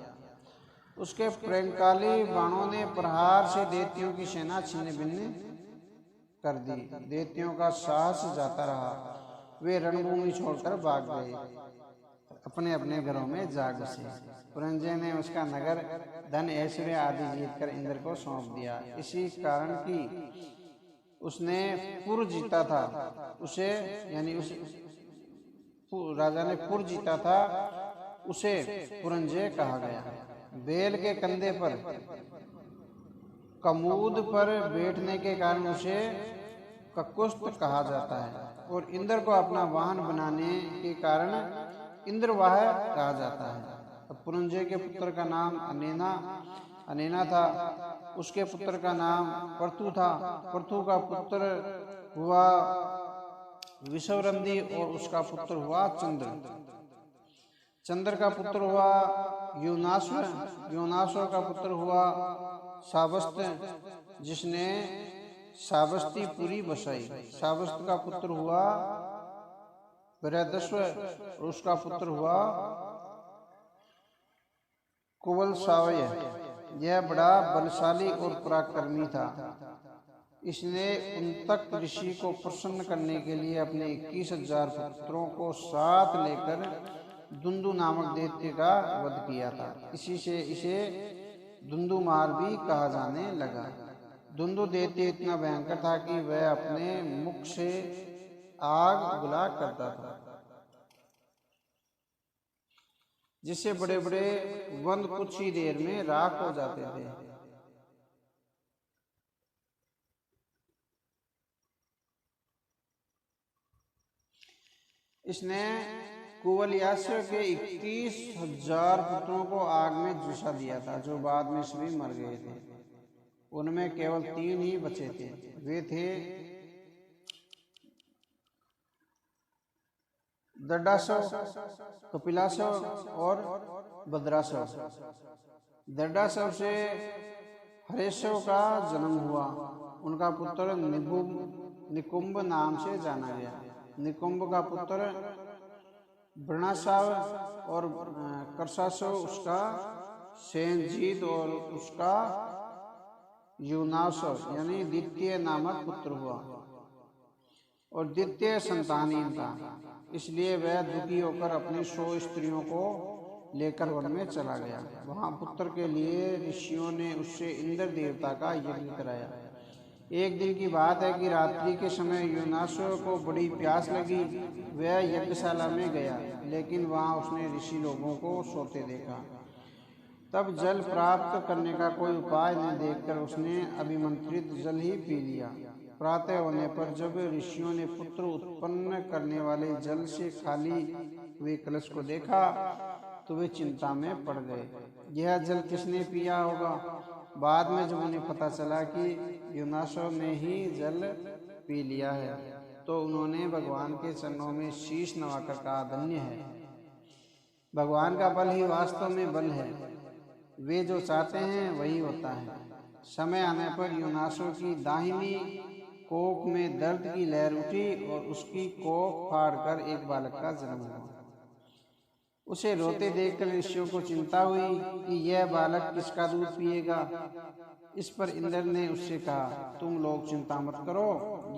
A: उसके प्रलयंकाली बाणों ने प्रहार से दैत्यों की सेना छिन्न भिन्न कर दी। दैत्यों का साहस जाता रहा। वे रणभूमि छोड़कर भाग गए, अपने अपने घरों में जा घुसे। पुरंजय ने उसका नगर, धन, ऐश्वर्य आदि जीतकर इंद्र को सौंप दिया। इसी कारण की उसने पुर जीता था। उसे यानी उस राजा ने पुर जीता था, उसे पुरंजय कहा गया। बैल के कंधे पर कमूद पर बैठने के कारण उसे ककुस्त कहा जाता है और इंद्र को अपना वाहन बनाने के कारण इंद्रवाह कहा जाता है। पुरंजय के पुत्र का नाम अनेना था। उसके पुत्र का नाम पृथु था। पृथु का पुत्र हुआ विषवरंदी और उसका पुत्र हुआ चंद्र। चंद्र का पुत्र हुआ योनाश्व। योनाश्व का पुत्र हुआ सावस्त, जिसने सावस्तीपुरी बसाई। सावस्त का पुत्र हुआ बृहदस्व और उसका पुत्र हुआ कुवलसावय। यह बड़ा बलशाली और पराक्रमी था। इसने उन्तक ऋषि को प्रसन्न करने के लिए अपने 21,000 पुत्रों को साथ लेकर दुंदु नामक दैत्य का वध किया था। इसी से इसे दुंदुमार भी कहा जाने लगा। दुंदु दैत्य इतना भयंकर था कि वह अपने मुख से आग बुला करता था, जिससे बड़े बड़े वन कुछ ही देर में राख हो जाते थे। इसने कुवलयास्य के 21,000 पुत्रों को आग में झुसा दिया था, जो बाद में सभी मर गए थे। उनमें केवल 3 ही बचे थे। वे थे दड्डासव, कपिलासव और भद्रासव। दड्डासव से हरेशव का जन्म हुआ। उनका पुत्र निकुंभ नाम से जाना गया। निकुंभ का पुत्र वृणासाव और कर्षासव उसका सेनजीत और उसका यूनासव यानी द्वितीय नामक पुत्र हुआ और द्वितीय संतानहीन था। इसलिए वह दुखी होकर अपनी 100 स्त्रियों को लेकर वन में चला गया। वहां पुत्र के लिए ऋषियों ने उससे इंद्र देवता का यज्ञ कराया। एक दिन की बात है कि रात्रि के समय यूनासो को बड़ी प्यास लगी। वह यज्ञशाला में गया, लेकिन वहां उसने ऋषि लोगों को सोते देखा। तब जल प्राप्त करने का कोई उपाय न देखकर उसने अभिमंत्रित जल ही पी लिया। प्रातः होने पर जब ऋषियों ने पुत्र उत्पन्न करने वाले जल से खाली हुए कलश को देखा तो वे चिंता में पड़ गए। यह जल किसने पिया होगा? बाद में जब उन्हें पता चला कि यूनासो ने ही जल पी लिया है तो उन्होंने भगवान के चरणों में शीश नवाकर कहा, धन्य है। भगवान का बल ही वास्तव में बल है। वे जो चाहते हैं वही होता है। समय आने पर यूनासो की दाहिनी कोख में दर्द की लहर उठी और उसकी कोख फाड़कर एक बालक का जन्म हुआ। उसे रोते देखकर ऋषियों को चिंता हुई कि यह बालक किसका दूध पिएगा। इस पर इंद्र ने उससे कहा, तुम लोग चिंता मत करो,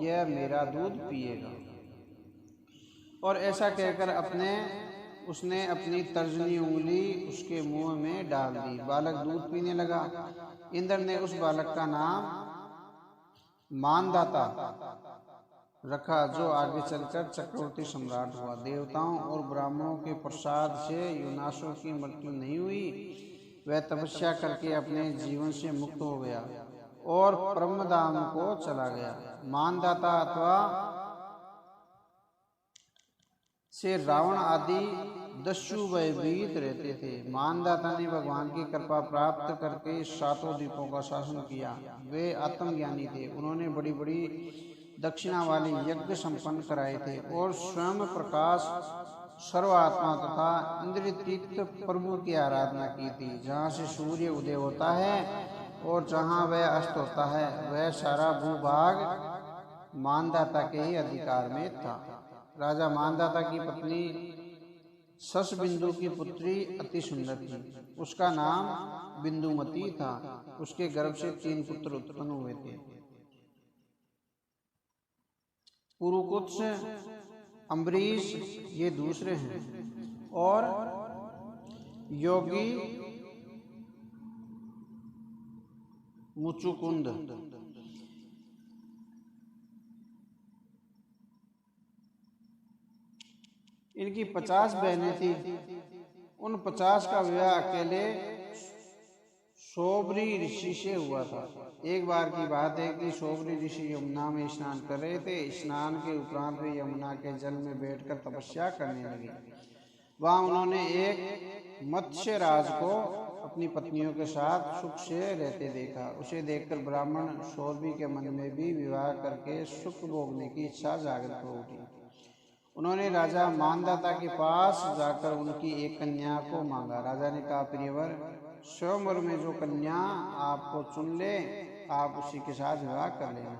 A: यह मेरा दूध पिएगा। और ऐसा कहकर उसने अपनी तर्जनी उंगली उसके मुंह में डाल दी। बालक दूध पीने लगा। इंद्र ने उस बालक का नाम मानदाता रखा, जो आगे चलकर चक्रवर्ती सम्राट हुआ। देवताओं और ब्राह्मणों के प्रसाद से यूनासो की मृत्यु नहीं हुई। वह तपस्या करके अपने जीवन से मुक्त हो गया और ब्रह्मधाम को चला गया। मानदाता अथवा से रावण आदि दस्यु भयभीत रहते थे। मानदाता ने भगवान की कृपा प्राप्त करके 7 द्वीपों का शासन किया। वे आत्मज्ञानी थे। उन्होंने बड़ी बड़ी दक्षिणा वाले यज्ञ संपन्न कराए थे और स्वयं प्रकाश सर्वात्मा तथा इंद्रियतीत प्रभु की आराधना की थी। जहाँ से सूर्य उदय होता है और जहाँ वह अस्त होता है, वह सारा भूभाग मानदाता के ही अधिकार में था। राजा मानदाता की पत्नी ससबिंदु की पुत्री अति सुंदर थी। उसका नाम बिंदुमती था। उसके गर्भ से 3 पुत्र उत्पन्न हुए थे, पुरुकुत्स, अम्बरीश, ये दूसरे हैं, और योगी मुचुकुंद। इनकी 50 बहनें थी। उन 50 का विवाह अकेले शोभरी ऋषि से हुआ था। एक बार की बात है कि शोभरी ऋषि यमुना में स्नान कर रहे थे। स्नान के उपरांत वे यमुना के जल में बैठकर तपस्या करने लगे। वहां उन्होंने एक मत्स्यराज को अपनी पत्नियों के साथ सुख से रहते देखा। उसे देखकर ब्राह्मण शोभरी के मन में भी विवाह करके सुख भोगने की इच्छा जागृत हो उठी। उन्होंने राजा मानदाता के पास जाकर उनकी एक कन्या को मांगा। राजा ने कहा, प्रियवर, स्वयंवर में जो कन्या आपको चुन ले, आप उसी के साथ विवाह कर लेना।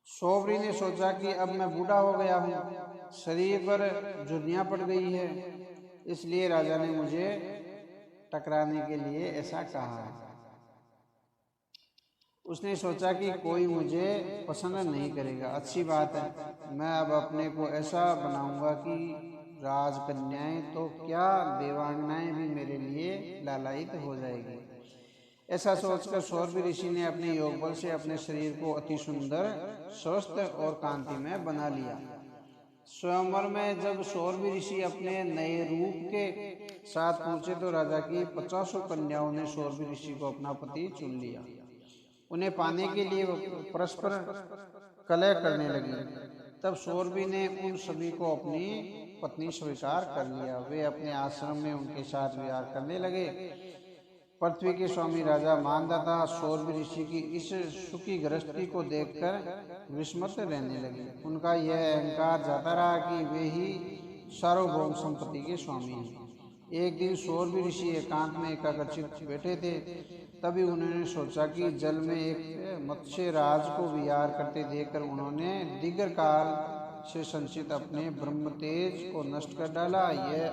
A: शोभरी ने सोचा कि अब मैं बूढ़ा हो गया हूँ, शरीर पर झुर्रियाँ पड़ गई है, इसलिए राजा ने मुझे टकराने के लिए ऐसा कहा है। उसने सोचा कि कोई मुझे पसंद नहीं करेगा। अच्छी बात है, मैं अब अपने को ऐसा बनाऊंगा कि राजकन्याएं तो क्या, देवांगनाएं भी मेरे लिए लालायित हो जाएगी। ऐसा सोचकर शोभरी ऋषि ने अपने योग बल से अपने शरीर को अति सुंदर, स्वस्थ और कांतिमय बना लिया। स्वयंवर में जब शोभरी ऋषि अपने नए रूप के साथ पहुंचे तो राजा की 50 कन्याओं ने शोभरी ऋषि को अपना पति चुन लिया। उन्हें पाने के लिए परस्पर कलह करने लगी। तब शोभरी ने उन सभी को अपनी पत्नी स्वीकार कर लिया। वे अपने आश्रम में उनके साथ विहार करने लगे। पृथ्वी के स्वामी राजा मानदाता शोभरी ऋषि की इस सुखी गृहस्थी को देखकर विस्मित रहने लगे। उनका यह अहंकार जाता रहा कि वे ही सार्वभौम संपत्ति के स्वामी हैं। एक दिन शोभरी ऋषि एकांत में एकाग्रचित बैठे थे। तभी उन्होंने सोचा कि जल में एक मत्स्य राज को विहार करते देखकर उन्होंने दीर्घ काल से संचित अपने ब्रह्म तेज को नष्ट कर डाला। यह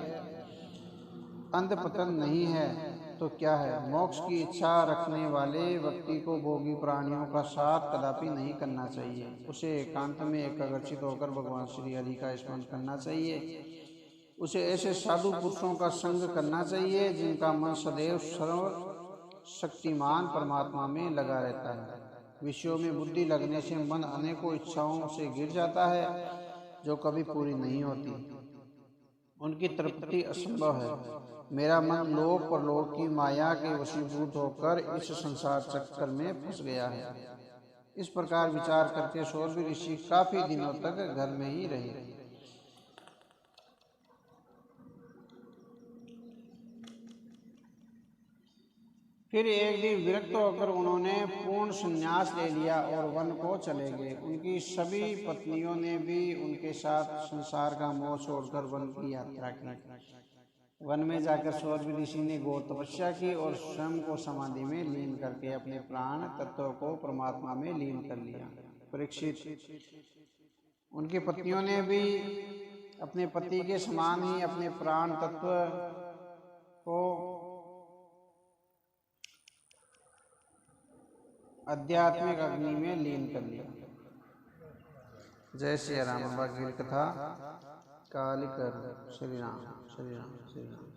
A: अंधपतन नहीं है तो क्या है? मोक्ष की इच्छा रखने वाले व्यक्ति को भोगी प्राणियों का साथ कदापि नहीं करना चाहिए। उसे एकांत में एकाग्रचित होकर भगवान श्री हरि का स्मरण करना चाहिए। उसे ऐसे साधु पुरुषों का संग करना चाहिए जिनका मन सदैव सर्व शक्तिमान परमात्मा में लगा रहता है। विषयों में बुद्धि लगने से मन अनेकों इच्छाओं से गिर जाता है जो कभी पूरी नहीं होती। उनकी तृप्ति असंभव है। मेरा मन लोक परलोक की माया के वशीभूत होकर इस संसार चक्कर में फंस गया है। इस प्रकार विचार करके शौरवी ऋषि काफी दिनों तक घर में ही रहे। फिर एक दिन विरक्त होकर उन्होंने पूर्ण संन्यास ले लिया और वन को चले गए। उनकी सभी पत्नियों ने भी उनके साथ संसार का मोह छोड़कर वन की यात्रा की। वन में जाकर शौरवी ऋषि ने घोर तपस्या की और स्वयं को समाधि में लीन करके अपने प्राण तत्व को परमात्मा में लीन कर लिया। परीक्षित, उनकी पत्नियों ने भी अपने पति के समान ही अपने प्राण तत्व को आध्यात्मिक अग्नि में लीन कर लिया। जय श्री राम। भगवद गीता कथा कालिकर। श्री राम श्री राम श्री राम।